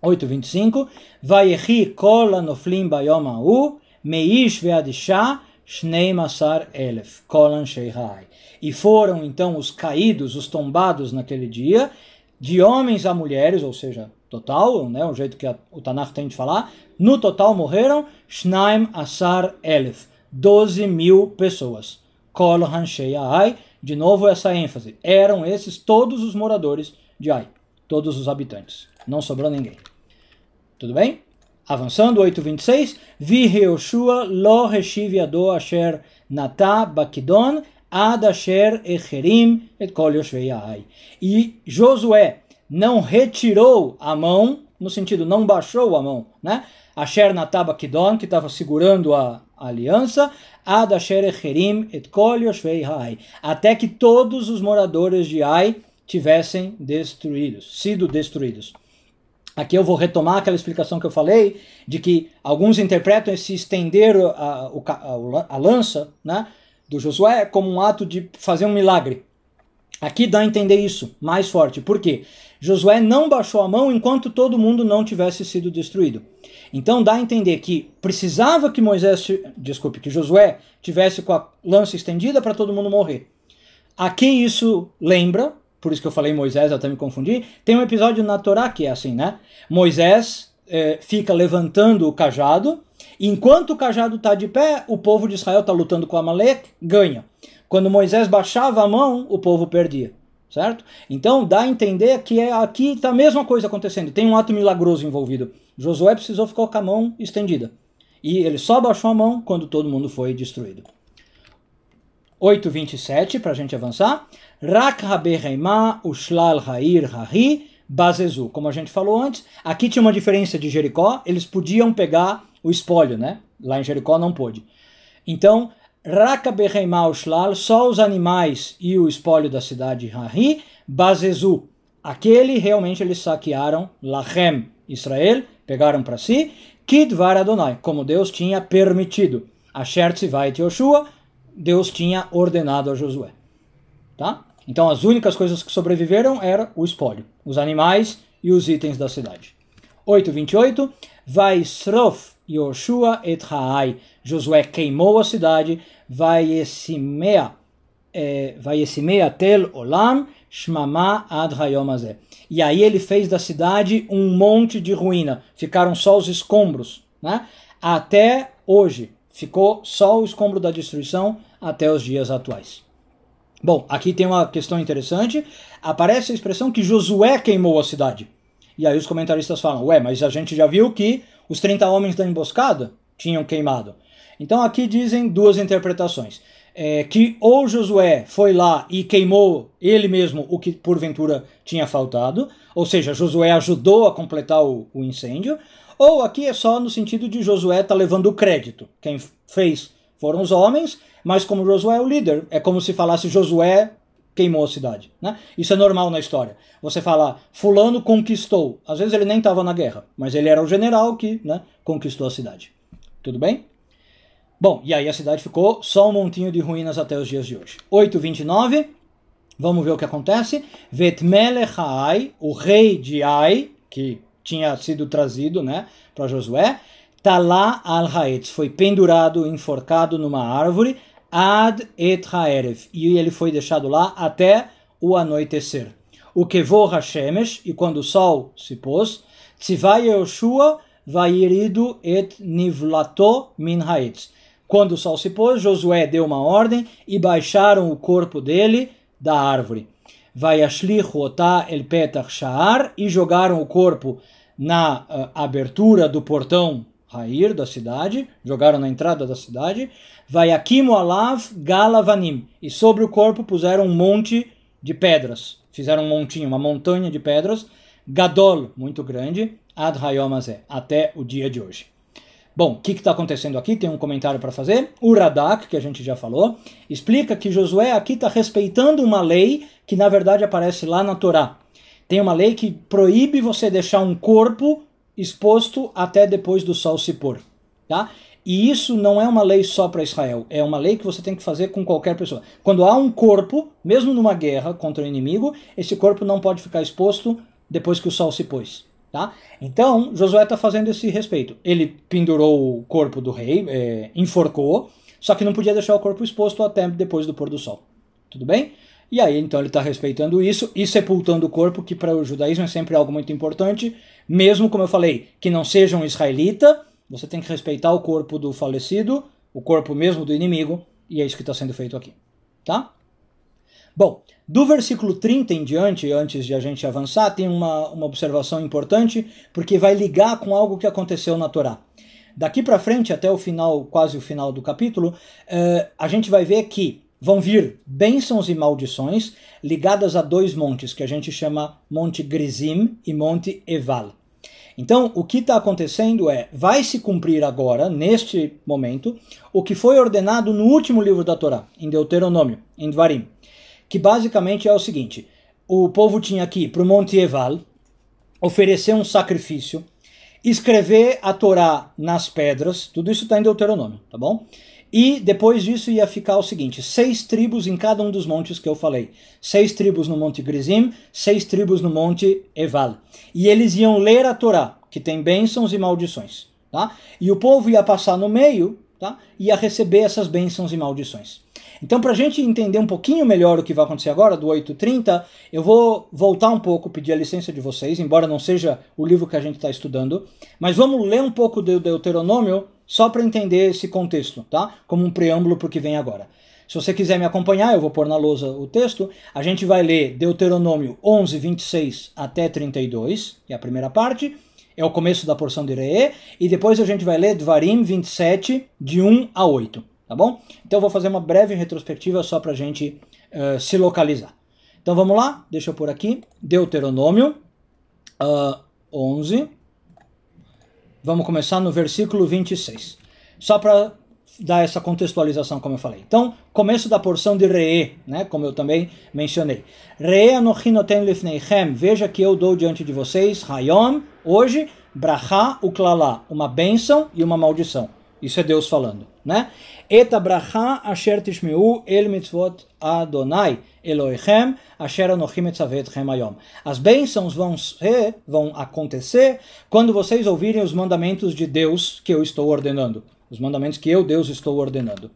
8:25. Vayechi kol anoflim bayom ha'u meish ve'ad isha shnei masar elef kol anshei ha'ai. E foram então os caídos, os tombados naquele dia, de homens a mulheres, ou seja, total, né, o jeito que o Tanakh tem de falar, no total morreram Shnaim Asar Elef, 12 mil pessoas. Kol Hanshei Ai, de novo essa ênfase, eram esses todos os moradores de Ai, todos os habitantes, não sobrou ninguém. Tudo bem? Avançando, 8:26, Vi Yehoshua lo reshiv yado asher nata bakidon ad asher echerim et kol yoshvei Ai. E Josué não retirou a mão, no sentido, não baixou a mão, né? Asher nataba kidon, que estava segurando a aliança, ad asher echerim et kol yoshvei Ai, até que todos os moradores de Ai tivessem sido destruídos. Aqui eu vou retomar aquela explicação que eu falei, de que alguns interpretam esse estender a lança, né, do Josué como um ato de fazer um milagre. Aqui dá a entender isso, mais forte. Por quê? Josué não baixou a mão enquanto todo mundo não tivesse sido destruído. Então dá a entender que precisava que que Josué tivesse com a lança estendida para todo mundo morrer. Aqui isso lembra, por isso que eu falei Moisés, eu até me confundi, tem um episódio na Torá que é assim, né? Moisés fica levantando o cajado, e enquanto o cajado está de pé, o povo de Israel está lutando com Amaleque, ganha. Quando Moisés baixava a mão, o povo perdia, certo? Então dá a entender que aqui está a mesma coisa acontecendo, tem um ato milagroso envolvido. Josué precisou ficar com a mão estendida, e ele só baixou a mão quando todo mundo foi destruído. 8:27, para a gente avançar. Rak habeheimah ushlal ha'ir hahi bazezu. Como a gente falou antes, aqui tinha uma diferença de Jericó, eles podiam pegar o espólio, né? Lá em Jericó não pôde. Então, Rak habeheimah ushlal, só os animais e o espólio da cidade hahi bazezu. Aquele realmente eles saquearam, Lachem, Israel, pegaram para si, Kidvar Adonai, como Deus tinha permitido. Asher tzivait Yoshua, Deus tinha ordenado a Josué. Tá? Então as únicas coisas que sobreviveram eram o espólio, os animais e os itens da cidade. 8:28, Vaisrof Yoshua et Haai, Josué queimou a cidade, Vayesimea tel olam, shmama ad hayom hazeh. E aí ele fez da cidade um monte de ruína, ficaram só os escombros, né? Até hoje. Ficou só o escombro da destruição até os dias atuais. Bom, aqui tem uma questão interessante. Aparece a expressão que Josué queimou a cidade. E aí os comentaristas falam, ué, mas a gente já viu que os 30 homens da emboscada tinham queimado. Então aqui dizem duas interpretações. Que ou Josué foi lá e queimou ele mesmo o que porventura tinha faltado, ou seja, Josué ajudou a completar o incêndio, ou aqui é só no sentido de Josué estar levando o crédito. Quem fez foram os homens, mas como Josué é o líder, é como se falasse Josué queimou a cidade. Né? Isso é normal na história. Você fala, fulano conquistou. Às vezes ele nem estava na guerra, mas ele era o general que, né, conquistou a cidade. Tudo bem? Bom, e aí a cidade ficou só um montinho de ruínas até os dias de hoje. 8:29, vamos ver o que acontece. Vetmelech Ai, o rei de Ai, que tinha sido trazido, né, para Josué, Talá al-Haetz, foi pendurado, enforcado numa árvore, ad et haerev, e ele foi deixado lá até o anoitecer. O Kevor Hashemesh, e quando o sol se pôs, Tzivai Yoshua vairidu et nivlato min haetz. Quando o sol se pôs, Josué deu uma ordem e baixaram o corpo dele da árvore. Vayashlichu otá el petach sha'ar, e jogaram o corpo na abertura do portão Hair da cidade, jogaram na entrada da cidade. Vayakimu alav galavanim, e sobre o corpo puseram um monte de pedras, fizeram um montinho, uma montanha de pedras, gadol, muito grande, ad hayom hazeh, até o dia de hoje. Bom, o que está acontecendo aqui? Tem um comentário para fazer. O Radak, que a gente já falou, explica que Josué aqui está respeitando uma lei que na verdade aparece lá na Torá. Tem uma lei que proíbe você deixar um corpo exposto até depois do sol se pôr. Tá? E isso não é uma lei só para Israel, é uma lei que você tem que fazer com qualquer pessoa. Quando há um corpo, mesmo numa guerra contra o inimigo, esse corpo não pode ficar exposto depois que o sol se pôs. Tá? Então, Josué está fazendo esse respeito. Ele pendurou o corpo do rei, enforcou, só que não podia deixar o corpo exposto até depois do pôr do sol. Tudo bem? E aí, então, ele está respeitando isso e sepultando o corpo, que para o judaísmo é sempre algo muito importante, mesmo, como eu falei, que não seja um israelita, você tem que respeitar o corpo do falecido, o corpo mesmo do inimigo, e é isso que está sendo feito aqui. Tá? Bom, do versículo 30 em diante, antes de a gente avançar, tem uma observação importante, porque vai ligar com algo que aconteceu na Torá. Daqui para frente, até o final, quase o final do capítulo, a gente vai ver que vão vir bênçãos e maldições ligadas a dois montes, que a gente chama Monte Gerizim e Monte Eval. Então, o que está acontecendo vai se cumprir agora, neste momento, o que foi ordenado no último livro da Torá, em Deuteronômio, em Dvarim, que basicamente é o seguinte: o povo tinha que ir para o Monte Eval, oferecer um sacrifício, escrever a Torá nas pedras, tudo isso está em Deuteronômio, tá bom? E depois disso ia ficar o seguinte, 6 tribos em cada um dos montes que eu falei. 6 tribos no Monte Gerizim, 6 tribos no Monte Eval. E eles iam ler a Torá, que tem bênçãos e maldições, tá? E o povo ia passar no meio, tá? Ia receber essas bênçãos e maldições. Então, para a gente entender um pouquinho melhor o que vai acontecer agora, do 8:30, eu vou voltar um pouco, pedir a licença de vocês, embora não seja o livro que a gente está estudando, mas vamos ler um pouco do Deuteronômio só para entender esse contexto, tá? Como um preâmbulo para o que vem agora. Se você quiser me acompanhar, eu vou pôr na lousa o texto, a gente vai ler Deuteronômio 11, 26 até 32, que é a primeira parte, é o começo da porção de Re'ê, e depois a gente vai ler Dvarim 27, de 1 a 8. Tá bom? Então eu vou fazer uma breve retrospectiva só para a gente se localizar. Então vamos lá, deixa eu pôr aqui, Deuteronômio 11, vamos começar no versículo 26, só para dar essa contextualização como eu falei. Então, começo da porção de Re'ê, né, como eu também mencionei. Re'ê anochi noten lifneichem, veja que eu dou diante de vocês, Hayom, hoje, brachá uklalá, uma bênção e uma maldição. Isso é Deus falando, né? Eta bracha asher tishmeu el mitzvot Adonai Elohechem asher anochim etzavetchem hayom. As bênçãos vão acontecer quando vocês ouvirem os mandamentos de Deus que eu estou ordenando. Os mandamentos que eu, Deus, estou ordenando.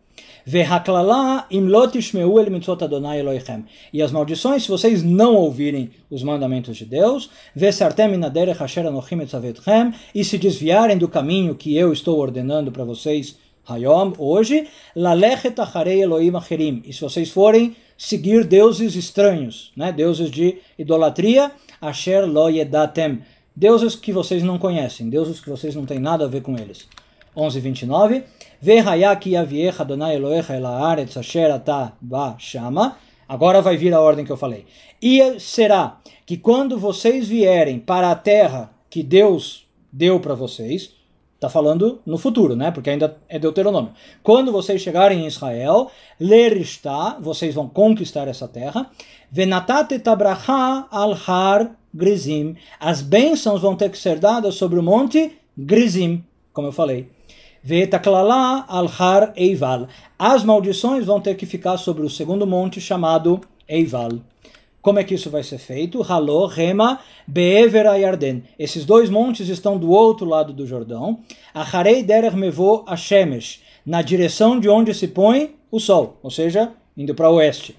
Vehaklala im lo tishmeu el mitzvot Adonai Elohechem. E as maldições, se vocês não ouvirem os mandamentos de Deus, vesartem min haderech asher anochim etzavetchem, e se desviarem do caminho que eu estou ordenando para vocês, Hayom, hoje, lalechet acharei Elohim acherim. E se vocês forem seguir deuses estranhos, né, deuses de idolatria, asher lo yedatem, deuses que vocês não conhecem, deuses que vocês não têm nada a ver com eles. 11:29. Agora vai vir a ordem que eu falei. E será que quando vocês vierem para a terra que Deus deu para vocês, está falando no futuro, né? Porque ainda é Deuteronômio. Quando vocês chegarem em Israel, leristá, vocês vão conquistar essa terra. Venatate tabracha al har Gerizim. As bênçãos vão ter que ser dadas sobre o monte Gerizim, como eu falei. Ve'etaklala al har Eival. As maldições vão ter que ficar sobre o segundo monte chamado Eival. Como é que isso vai ser feito? Haló, Rema, Be'ever Yarden. Esses dois montes estão do outro lado do Jordão. Acharei derech mevo Hashemesh, na direção de onde se põe o sol, ou seja, indo para o oeste.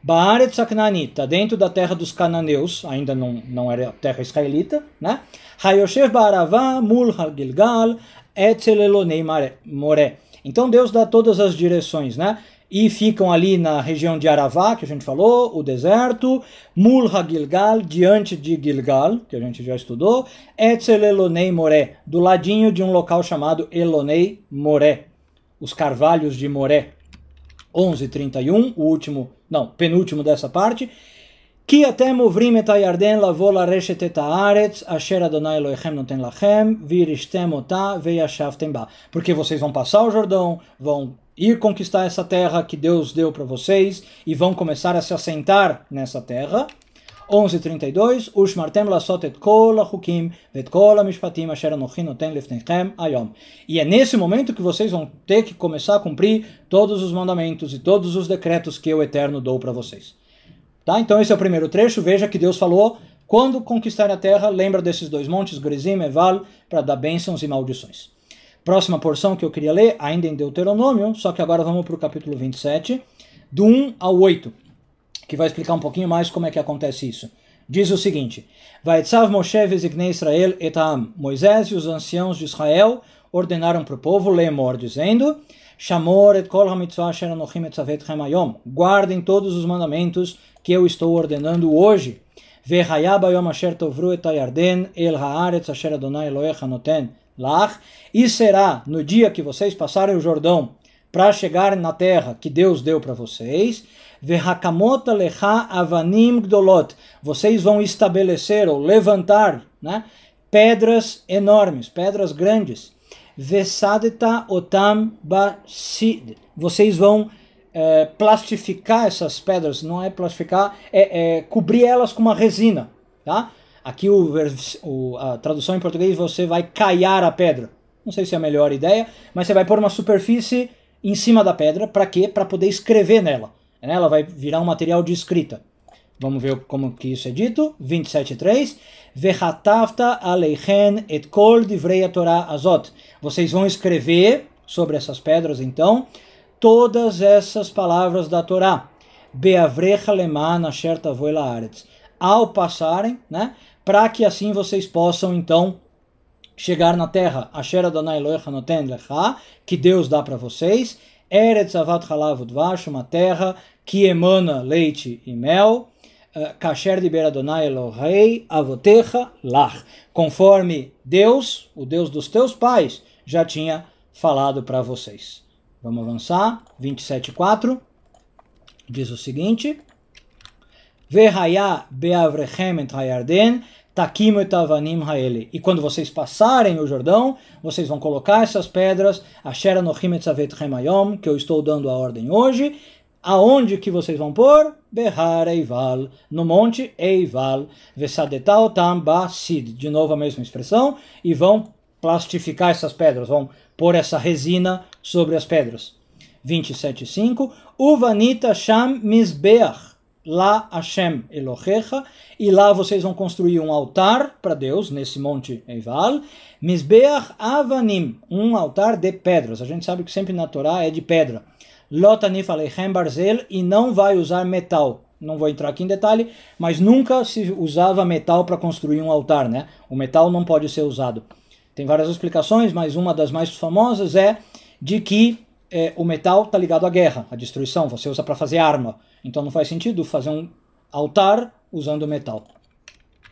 Ba'aretz Haknani, está dentro da terra dos cananeus, ainda não era terra israelita, né? Hayoshev Ba'aravá, Mul HaGilgal, Etzel Elonei Moré. Então Deus dá todas as direções, né? E ficam ali na região de Aravá, que a gente falou, o deserto, Mul HaGilgal, diante de Gilgal, que a gente já estudou, Etzel Elonei Moré, do ladinho de um local chamado Elonei Moré, os carvalhos de Moré. 11:31, penúltimo dessa parte. Ki atem uvrim et hayarden lavo lareshet et haaretz asher Adonai Elohechem noten lachem virishtem otah veyashavtem ba. Porque vocês vão passar o Jordão, vão ir conquistar essa terra que Deus deu para vocês e vão começar a se assentar nessa terra. 11:32 Ushmartem lasot et kol hachukim vet kol hamishpatim asher anochi noten lefnechem hayom. E é nesse momento que vocês vão ter que começar a cumprir todos os mandamentos e todos os decretos que eu, Eterno, dou para vocês. Tá? Então esse é o primeiro trecho. Veja que Deus falou, quando conquistar a terra, lembra desses dois montes, Gerizim e Eval, para dar bênçãos e maldições. Próxima porção que eu queria ler, ainda em Deuteronômio, só que agora vamos para o capítulo 27, do 1 ao 8, que vai explicar um pouquinho mais como é que acontece isso. Diz o seguinte: Vaetzav Moshe vezignei Israel et ha'am. Moisés e os anciãos de Israel ordenaram para o povo, lemor, dizendo: Shamor et kol hamitzvah asher anochim etzavetchem hayom. Guardem todos os mandamentos que eu estou ordenando hoje. Vehaya bayom asher tovru et hayarden el haaretz asher Adonai Elohecha noten lach. E será no dia que vocês passarem o Jordão para chegarem na terra que Deus deu para vocês. Vehakamot alecha avanim gdolot. Vocês vão estabelecer ou levantar, né, pedras enormes, pedras grandes. Vesadeta otam basid. Vocês vão plastificar essas pedras, não é plastificar, é cobrir elas com uma resina, tá? Aqui a tradução em português, você vai caiar a pedra. Não sei se é a melhor ideia, mas você vai pôr uma superfície em cima da pedra. Para quê? Para poder escrever nela. Ela vai virar um material de escrita. Vamos ver como que isso é dito. 27.3. Vechatavta aleichem et kol divrei Torah azot. Vocês vão escrever sobre essas pedras, então, todas essas palavras da Torá. Beavrecha leman asher tavoi laaretz. Ao passarem, né, para que assim vocês possam, então, chegar na terra. Asher Adonai Elohecha noten lecha, que Deus dá para vocês. Eretz avat halav udvash, uma terra que emana leite e mel. Kasher diber Adonai Elohei avotecha lach. Conforme Deus, o Deus dos teus pais, já tinha falado para vocês. Vamos avançar. 27.4 diz o seguinte: Vehaya beavrechem et hayarden takim et avanim haele. E quando vocês passarem o Jordão, vocês vão colocar essas pedras, asher anochim etzavetchem hayom, que eu estou dando a ordem hoje. Aonde que vocês vão pôr? Behar Eival, no monte Eival. Vesadetah otam basid. De novo a mesma expressão. E vão plastificar essas pedras, vão pôr essa resina sobre as pedras. 27.5. Uvanita sham mizbeach la Hashem Elohecha. E lá vocês vão construir um altar para Deus, nesse monte Eival. Mizbeach avanim, um altar de pedras. A gente sabe que sempre na Torá é de pedra. Lotanif aleichem barzel, e não vai usar metal. Não vou entrar aqui em detalhe, mas nunca se usava metal para construir um altar, né? O metal não pode ser usado. Tem várias explicações, mas uma das mais famosas é de que o metal está ligado à guerra, à destruição. Você usa para fazer arma. Então não faz sentido fazer um altar usando metal.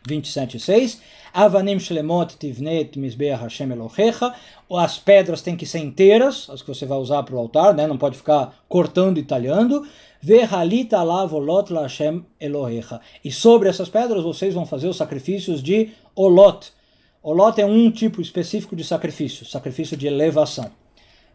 27.6. Avanim shlemot tivnet mizbeach Hashem Elohecha. As pedras têm que ser inteiras, as que você vai usar para o altar, né? Não pode ficar cortando e talhando. Vehalit alav olot la Hashem Elohecha. E sobre essas pedras vocês vão fazer os sacrifícios de olot. Olot é um tipo específico de sacrifício, sacrifício de elevação.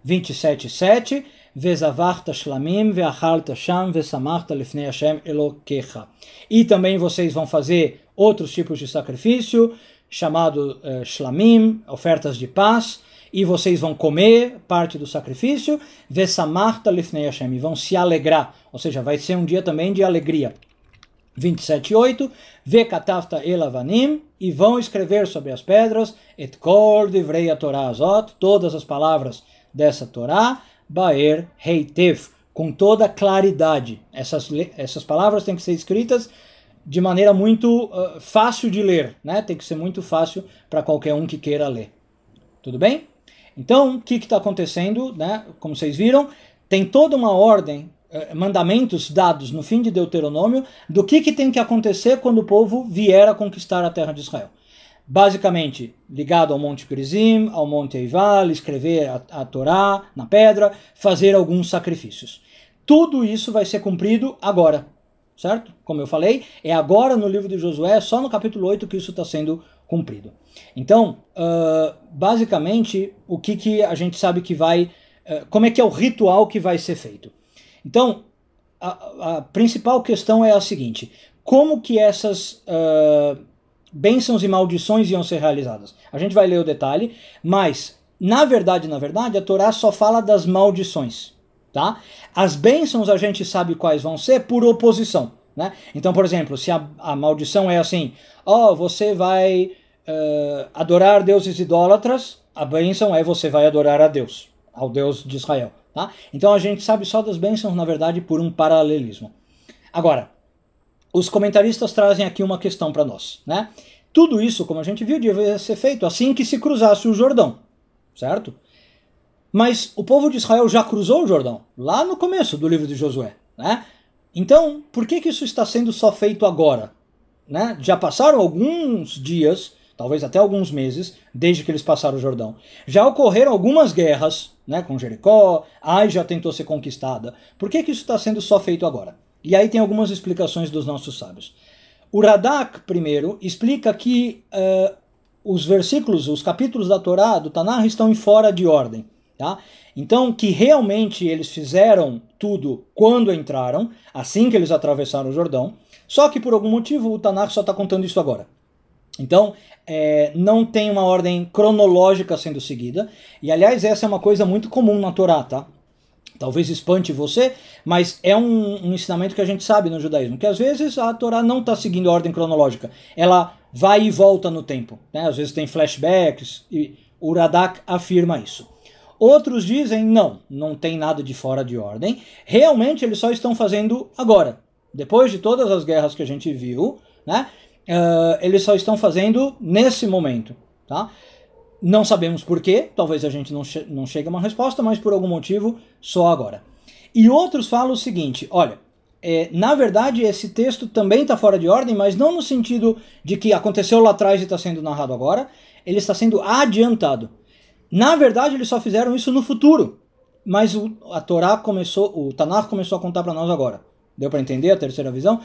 27.7. Vezavarta shlamim veachalta sham vesamachta lifnei Hashem Elokecha. E também vocês vão fazer outros tipos de sacrifício, chamado shlamim, ofertas de paz, e vocês vão comer parte do sacrifício, vesamachta lifnei Hashem, e vão se alegrar, ou seja, vai ser um dia também de alegria. 27.8. Vekatavta elavanim, e vão escrever sobre as pedras, et kol divrei Torah azot, todas as palavras dessa Torá, baer heitev, com toda claridade. Essas palavras têm que ser escritas de maneira muito fácil de ler, né? Tem que ser muito fácil para qualquer um que queira ler. Tudo bem? Então, o que está acontecendo, né? Como vocês viram, tem toda uma ordem, mandamentos dados no fim de Deuteronômio, do que tem que acontecer quando o povo vier a conquistar a terra de Israel. Basicamente, ligado ao Monte Gerizim, ao Monte Eival, escrever a Torá na pedra, fazer alguns sacrifícios. Tudo isso vai ser cumprido agora, certo? Como eu falei, é agora no livro de Josué, só no capítulo 8 que isso está sendo cumprido. Então, basicamente, o que a gente sabe que vai... como é que é o ritual que vai ser feito? Então, a principal questão é a seguinte: como que essas bênçãos e maldições iam ser realizadas? A gente vai ler o detalhe, mas, na verdade, a Torá só fala das maldições, tá? As bênçãos a gente sabe quais vão ser por oposição, né? Então, por exemplo, se a maldição é assim, você vai adorar deuses idólatras, a bênção é você vai adorar a Deus, ao Deus de Israel, tá? Então a gente sabe só das bênçãos, na verdade, por um paralelismo. Agora, os comentaristas trazem aqui uma questão para nós, né? Tudo isso, como a gente viu, devia ser feito assim que se cruzasse o Jordão, certo? Mas o povo de Israel já cruzou o Jordão, lá no começo do livro de Josué, né? Então, por que isso está sendo só feito agora? Né? Já passaram alguns dias, talvez até alguns meses, desde que eles passaram o Jordão. Já ocorreram algumas guerras, né, com Jericó, Ai já tentou ser conquistada. Por que isso está sendo só feito agora? E aí tem algumas explicações dos nossos sábios. O Radak, primeiro, explica que os versículos, os capítulos da Torá, do Tanakh, estão em fora de ordem. Tá? Então, que realmente eles fizeram tudo quando entraram, assim que eles atravessaram o Jordão, só que por algum motivo o Tanakh só está contando isso agora. Então, não tem uma ordem cronológica sendo seguida, e aliás essa é uma coisa muito comum na Torá, tá? Talvez espante você, mas é um ensinamento que a gente sabe no judaísmo, que às vezes a Torá não está seguindo a ordem cronológica, ela vai e volta no tempo, né? Às vezes tem flashbacks, e o Radak afirma isso. Outros dizem, não tem nada de fora de ordem, realmente eles só estão fazendo agora, depois de todas as guerras que a gente viu, né? Eles só estão fazendo nesse momento, tá? Não sabemos por quê, talvez a gente não chegue a uma resposta, mas por algum motivo só agora. E outros falam o seguinte, olha, na verdade esse texto também está fora de ordem, mas não no sentido de que aconteceu lá atrás e está sendo narrado agora, ele está sendo adiantado. Na verdade eles só fizeram isso no futuro, mas a Torá o Tanakh começou a contar para nós agora. Deu para entender a terceira visão?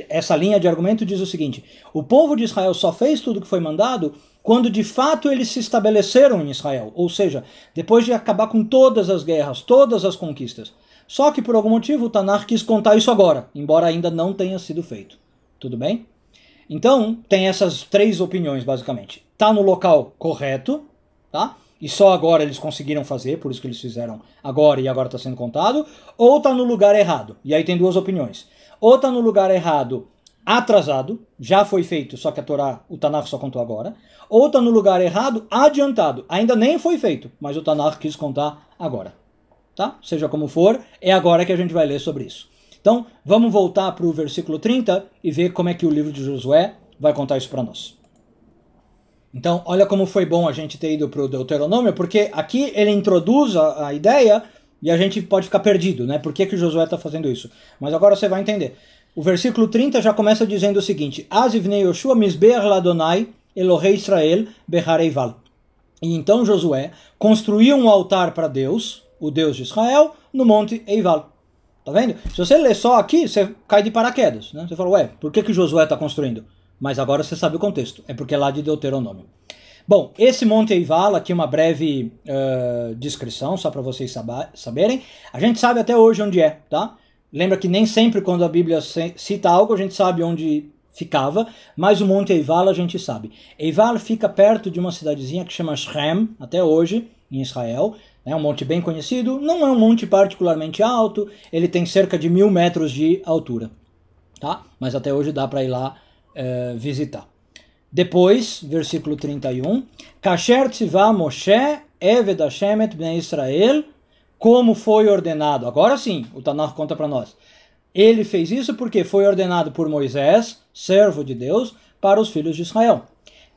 Essa linha de argumento diz o seguinte, o povo de Israel só fez tudo o que foi mandado quando de fato eles se estabeleceram em Israel, ou seja, depois de acabar com todas as guerras, todas as conquistas. Só que por algum motivo o Tanakh quis contar isso agora, embora ainda não tenha sido feito. Tudo bem? Então, tem essas três opiniões basicamente. Está no local correto, tá? E só agora eles conseguiram fazer, por isso que eles fizeram agora e agora está sendo contado, ou está no lugar errado. E aí tem duas opiniões. Ou está no lugar errado, atrasado, já foi feito, só que o Tanakh só contou agora, ou está no lugar errado, adiantado, ainda nem foi feito, mas o Tanakh quis contar agora. Tá? Seja como for, é agora que a gente vai ler sobre isso. Então, vamos voltar para o versículo 30 e ver como é que o livro de Josué vai contar isso para nós. Então, olha como foi bom a gente ter ido para o Deuteronômio, porque aqui ele introduz a ideia e a gente pode ficar perdido, né? Por que que Josué está fazendo isso? Mas agora você vai entender. O versículo 30 já começa dizendo o seguinte, Azivnei Yoshua misber ladonai Elohei Israel behareival. E então Josué construiu um altar para Deus, o Deus de Israel, no monte Eival. Tá vendo? Se você ler só aqui, você cai de paraquedas, né? Você fala, ué, por que que Josué está construindo? Mas agora você sabe o contexto, é porque é lá de Deuteronômio. Bom, esse Monte Eival, aqui uma breve descrição, só para vocês saberem. A gente sabe até hoje onde é, tá? Lembra que nem sempre quando a Bíblia cita algo, a gente sabe onde ficava, mas o Monte Eival a gente sabe. Eival fica perto de uma cidadezinha que chama Shem, até hoje, em Israel. É um monte bem conhecido, não é um monte particularmente alto, ele tem cerca de 1000 metros de altura, tá? Mas até hoje dá para ir lá visitar. Depois, versículo 31, Kasher tzivah Moshe eved Hashem et bnei Israel, como foi ordenado. Agora sim, o Tanakh conta para nós. Ele fez isso porque foi ordenado por Moisés, servo de Deus, para os filhos de Israel.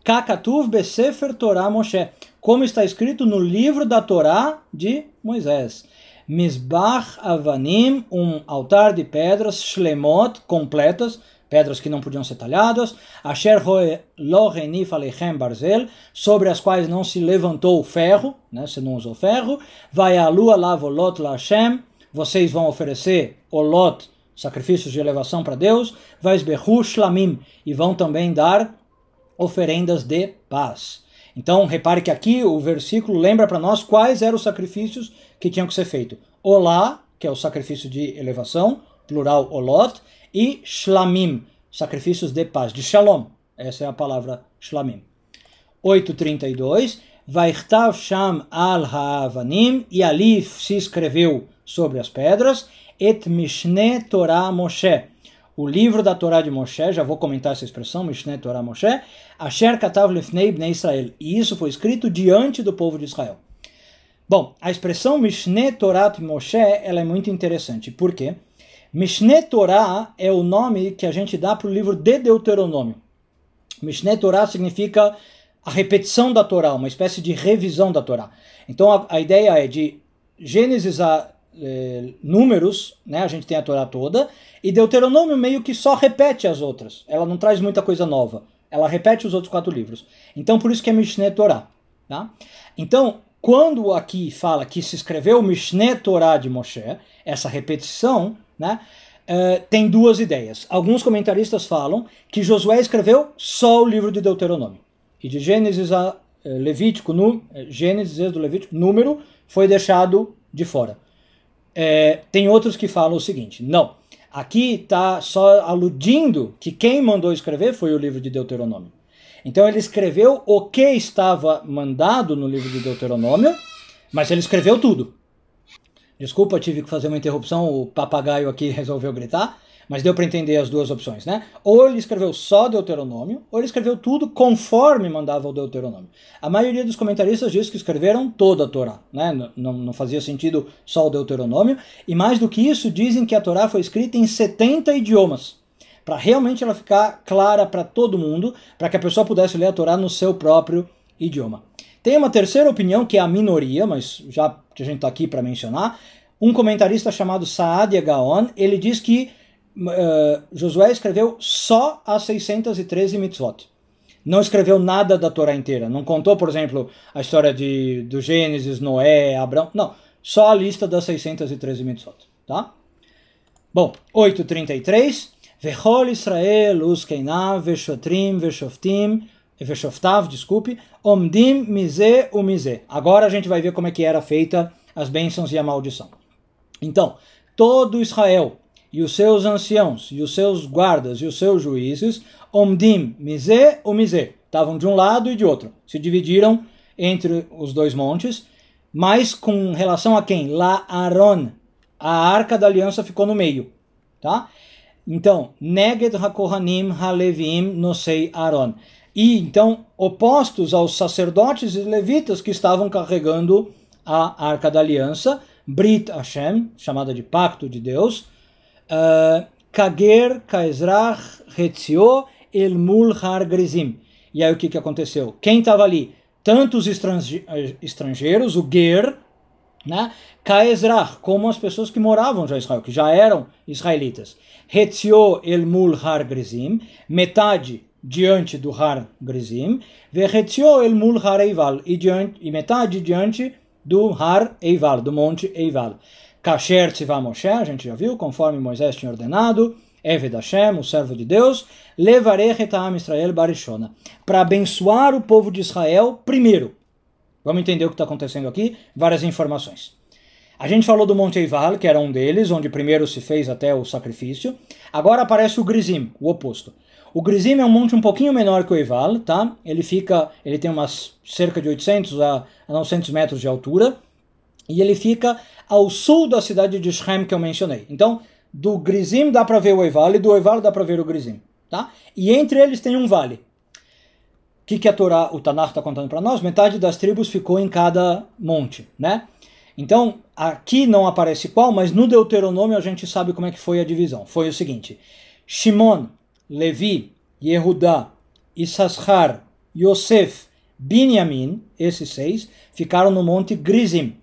Kakatuv besefer Torah Moshe, como está escrito no livro da Torá de Moisés. Mizbach avanim, um altar de pedras, shlemot, completas, pedras que não podiam ser talhadas, asher lo henif alechem barzel, sobre as quais não se levantou ferro, né, se não usou ferro, vai a lua lavolot la Hashem, vocês vão oferecer olot, sacrifícios de elevação para Deus, vai esberru shlamim, e vão também dar oferendas de paz. Então, repare que aqui o versículo lembra para nós quais eram os sacrifícios que tinham que ser feitos. Olá, que é o sacrifício de elevação, plural olot, e shlamim, sacrifícios de paz, de shalom. Essa é a palavra shlamim. 8:32, Vaichtav sham al ha'avanim, e ali se escreveu sobre as pedras, et Mishneh Torah Moshe, o livro da Torá de Moshe, já vou comentar essa expressão, Mishneh Torah Moshe, Asher katav lifnei bnei Israel, e isso foi escrito diante do povo de Israel. Bom, a expressão Mishneh Torah Moshe, ela é muito interessante, por quê? Mishneh Torah é o nome que a gente dá para o livro de Deuteronômio. Mishneh Torah significa a repetição da Torá, uma espécie de revisão da Torá. Então a ideia é de Gênesis a Números, né, a gente tem a Torá toda, e Deuteronômio meio que só repete as outras. Ela não traz muita coisa nova. Ela repete os outros 4 livros. Então por isso que é Mishneh Torah. Tá? Então, quando aqui fala que se escreveu Mishneh Torah de Moshe, essa repetição, né, tem duas ideias. Alguns comentaristas falam que Josué escreveu só o livro de Deuteronômio. E de Gênesis a Levítico, Gênesis do Levítico, Número, foi deixado de fora. Tem outros que falam o seguinte, não, Aqui está só aludindo que quem mandou escrever foi o livro de Deuteronômio. Então ele escreveu o que estava mandado no livro de Deuteronômio, mas ele escreveu tudo. Desculpa, tive que fazer uma interrupção, o papagaio aqui resolveu gritar, mas deu para entender as duas opções, né? Ou ele escreveu só Deuteronômio, ou ele escreveu tudo conforme mandava o Deuteronômio. A maioria dos comentaristas diz que escreveram toda a Torá, né? Não fazia sentido só o Deuteronômio, e mais do que isso, dizem que a Torá foi escrita em 70 idiomas, para realmente ela ficar clara para todo mundo, para que a pessoa pudesse ler a Torá no seu próprio idioma. Tem uma terceira opinião, que é a minoria, mas já que a gente está aqui para mencionar, um comentarista chamado Saadia Gaon, ele diz que Josué escreveu só as 613 mitzvot. Não escreveu nada da Torá inteira. Não contou, por exemplo, a história do Gênesis, Noé, Abraão. Não, só a lista das 613 mitzvot. Tá? Bom, 8:33. Vechol Israel, Uskeinav, Veshotrim, Veshoftav, Omdim, Mizé, Umizé. Agora a gente vai ver como é que era feita as bênçãos e a maldição. Então, todo Israel, e os seus anciãos, e os seus guardas, e os seus juízes, Omdim, Mizé, Umizé, estavam de um lado e de outro. Se dividiram entre os dois montes, mas com relação a quem? La Aron. A arca da aliança ficou no meio. Tá? Então, Neged HaKohanim HaLeviim Nosei Aaron. E então, opostos aos sacerdotes e levitas que estavam carregando a Arca da Aliança, Brit Hashem, chamada de Pacto de Deus, Kager, Kaezrach, Hetzio, El Mul Har Grizim. E aí o que aconteceu? Quem estava ali? Tanto os estrangeiros, o Ger, né? Kaezrach, como as pessoas que moravam já em Israel, que já eram israelitas. Hetzio, El Mul Har Grizim, metade diante do Har Grizim, Vehetzio El Mul Har Eival, e metade diante do Har Eival, do Monte Eival. Kasher Tzivah Moshe, a gente já viu, conforme Moisés tinha ordenado, Eved Hashem, o servo de Deus, Levarech et Am Israel Barishona, para abençoar o povo de Israel primeiro. Vamos entender o que está acontecendo aqui, várias informações. A gente falou do Monte Eival, que era um deles, onde primeiro se fez até o sacrifício. Agora aparece o Grizim, o oposto. O Grizim é um monte um pouquinho menor que o Eival, tá? Ele tem umas cerca de 800 a 900 metros de altura, e ele fica ao sul da cidade de Shem, que eu mencionei. Então, do Grizim dá para ver o Eival, e do Eival dá para ver o Grizim, tá? E entre eles tem um vale. O que a Torá, o Tanakh está contando para nós? Metade das tribos ficou em cada monte, né? Então, aqui não aparece qual, mas no Deuteronômio a gente sabe como é que foi a divisão. Foi o seguinte: Shimon, Levi, Yehudá, Issachar, Yosef, Binyamin, esses 6, ficaram no monte Grizim.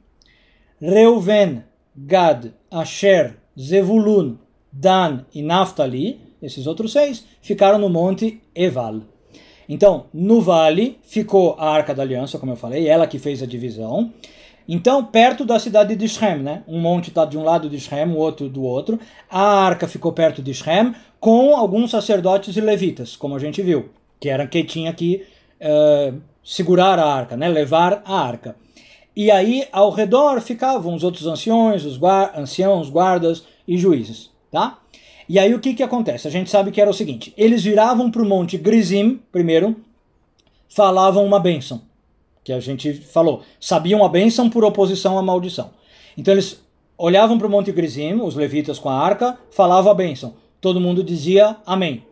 Reuven, Gad, Asher, Zevulun, Dan e Naphtali, esses outros 6, ficaram no monte Eval. Então, no vale ficou a Arca da Aliança, como eu falei, ela que fez a divisão. Então, perto da cidade de Shem, né? Um monte está de um lado de Shem, o outro do outro. A arca ficou perto de Shem, com alguns sacerdotes e levitas, como a gente viu, que tinha que segurar a arca, né? Levar a arca. E aí, ao redor, ficavam os outros anciões, anciãos, guardas e juízes, tá? E aí, o que acontece? A gente sabe que era o seguinte: eles viravam para o monte Grizim, primeiro, falavam uma bênção, que a gente falou, sabiam a bênção por oposição à maldição. Então eles olhavam para o Monte Grizim, os levitas com a arca, falavam a bênção. Todo mundo dizia amém.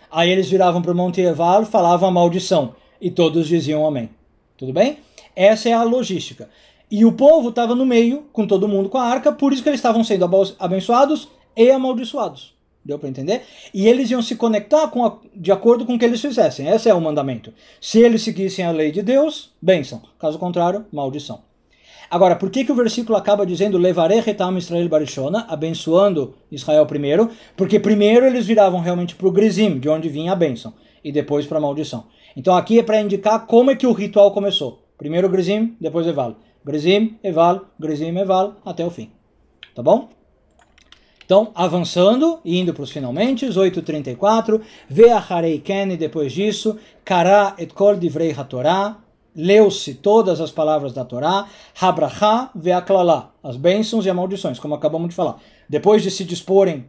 Aí eles viravam para o Monte Eval, falavam a maldição. E todos diziam amém. Tudo bem? Essa é a logística. E o povo estava no meio, com todo mundo com a arca, por isso que eles estavam sendo abençoados e amaldiçoados. Deu para entender? E eles iam se conectar de acordo com o que eles fizessem. Esse é o mandamento. Se eles seguissem a lei de Deus, bênção. Caso contrário, maldição. Agora, por que o versículo acaba dizendo Levarech et Am Israel Barishona, abençoando Israel primeiro? Porque primeiro eles viravam realmente para o Grizim, de onde vinha a bênção, e depois para a maldição. Então aqui é para indicar como é que o ritual começou. Primeiro Grizim, depois Eval. Grizim, Eval, até o fim. Tá bom? Então, avançando, indo para os finalmente, 8:34, Ve'acharei ken, e depois disso, Kara et kol divrei haTorá, leu-se todas as palavras da Torá, Habrachá ve'aklalá, as bênçãos e as maldições, como acabamos de falar. Depois de se disporem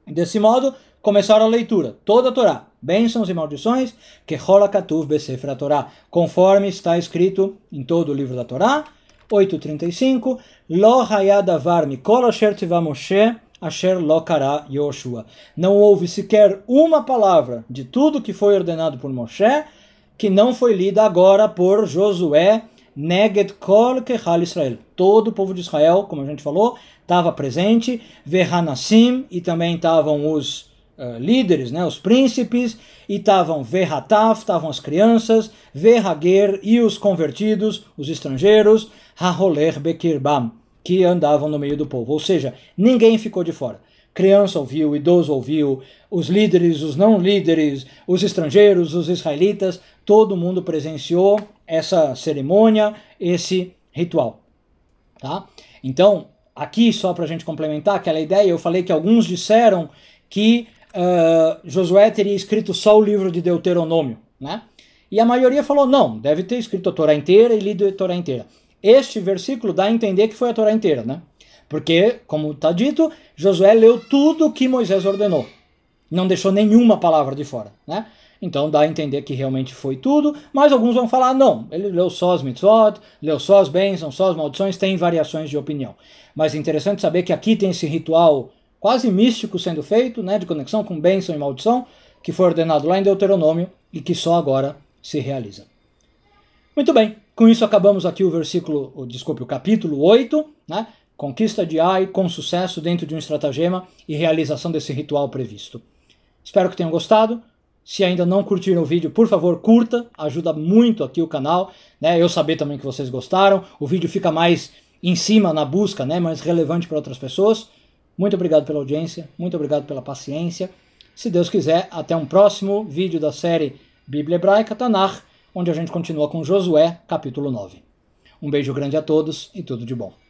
Desse modo, começaram a leitura, toda a Torá, bênçãos e maldições, que rola katuv besefer a Torá, conforme está escrito em todo o livro da Torá. 8:35, Lo hayadavar mikol asher tiva Moshe asher lo kara Yoshua. Não houve sequer uma palavra de tudo que foi ordenado por Moshe que não foi lida agora por Josué, neged kol kehal Israel. Todo o povo de Israel, como a gente falou, estava presente, Verhanassim, e também estavam os líderes, né, os príncipes, e estavam Verhataf, estavam as crianças, Verhager e os convertidos, os estrangeiros, Haholer Bekirbam, que andavam no meio do povo. Ou seja, ninguém ficou de fora. Criança ouviu, idoso ouviu, os líderes, os não líderes, os estrangeiros, os israelitas, todo mundo presenciou essa cerimônia, esse ritual. Tá? Então, aqui, só para a gente complementar aquela ideia, eu falei que alguns disseram que Josué teria escrito só o livro de Deuteronômio, né? E a maioria falou, não, deve ter escrito a Torá inteira e lido a Torá inteira. Este versículo dá a entender que foi a Torá inteira, né? Porque, como está dito, Josué leu tudo que Moisés ordenou. Não deixou nenhuma palavra de fora, né? Então dá a entender que realmente foi tudo, mas alguns vão falar, não, ele leu só as mitzvot, leu só as bênçãos, só as maldições, tem variações de opinião. Mas é interessante saber que aqui tem esse ritual quase místico sendo feito, né, de conexão com bênção e maldição, que foi ordenado lá em Deuteronômio e que só agora se realiza. Muito bem, com isso acabamos aqui o capítulo 8, né, conquista de Ai com sucesso dentro de um estratagema e realização desse ritual previsto. Espero que tenham gostado. Se ainda não curtiram o vídeo, por favor, curta, ajuda muito aqui o canal, né, eu saber também que vocês gostaram, o vídeo fica mais em cima na busca, né, mais relevante para outras pessoas. Muito obrigado pela audiência, muito obrigado pela paciência. Se Deus quiser, até um próximo vídeo da série Bíblia Hebraica Tanakh, onde a gente continua com Josué, capítulo 9. Um beijo grande a todos e tudo de bom.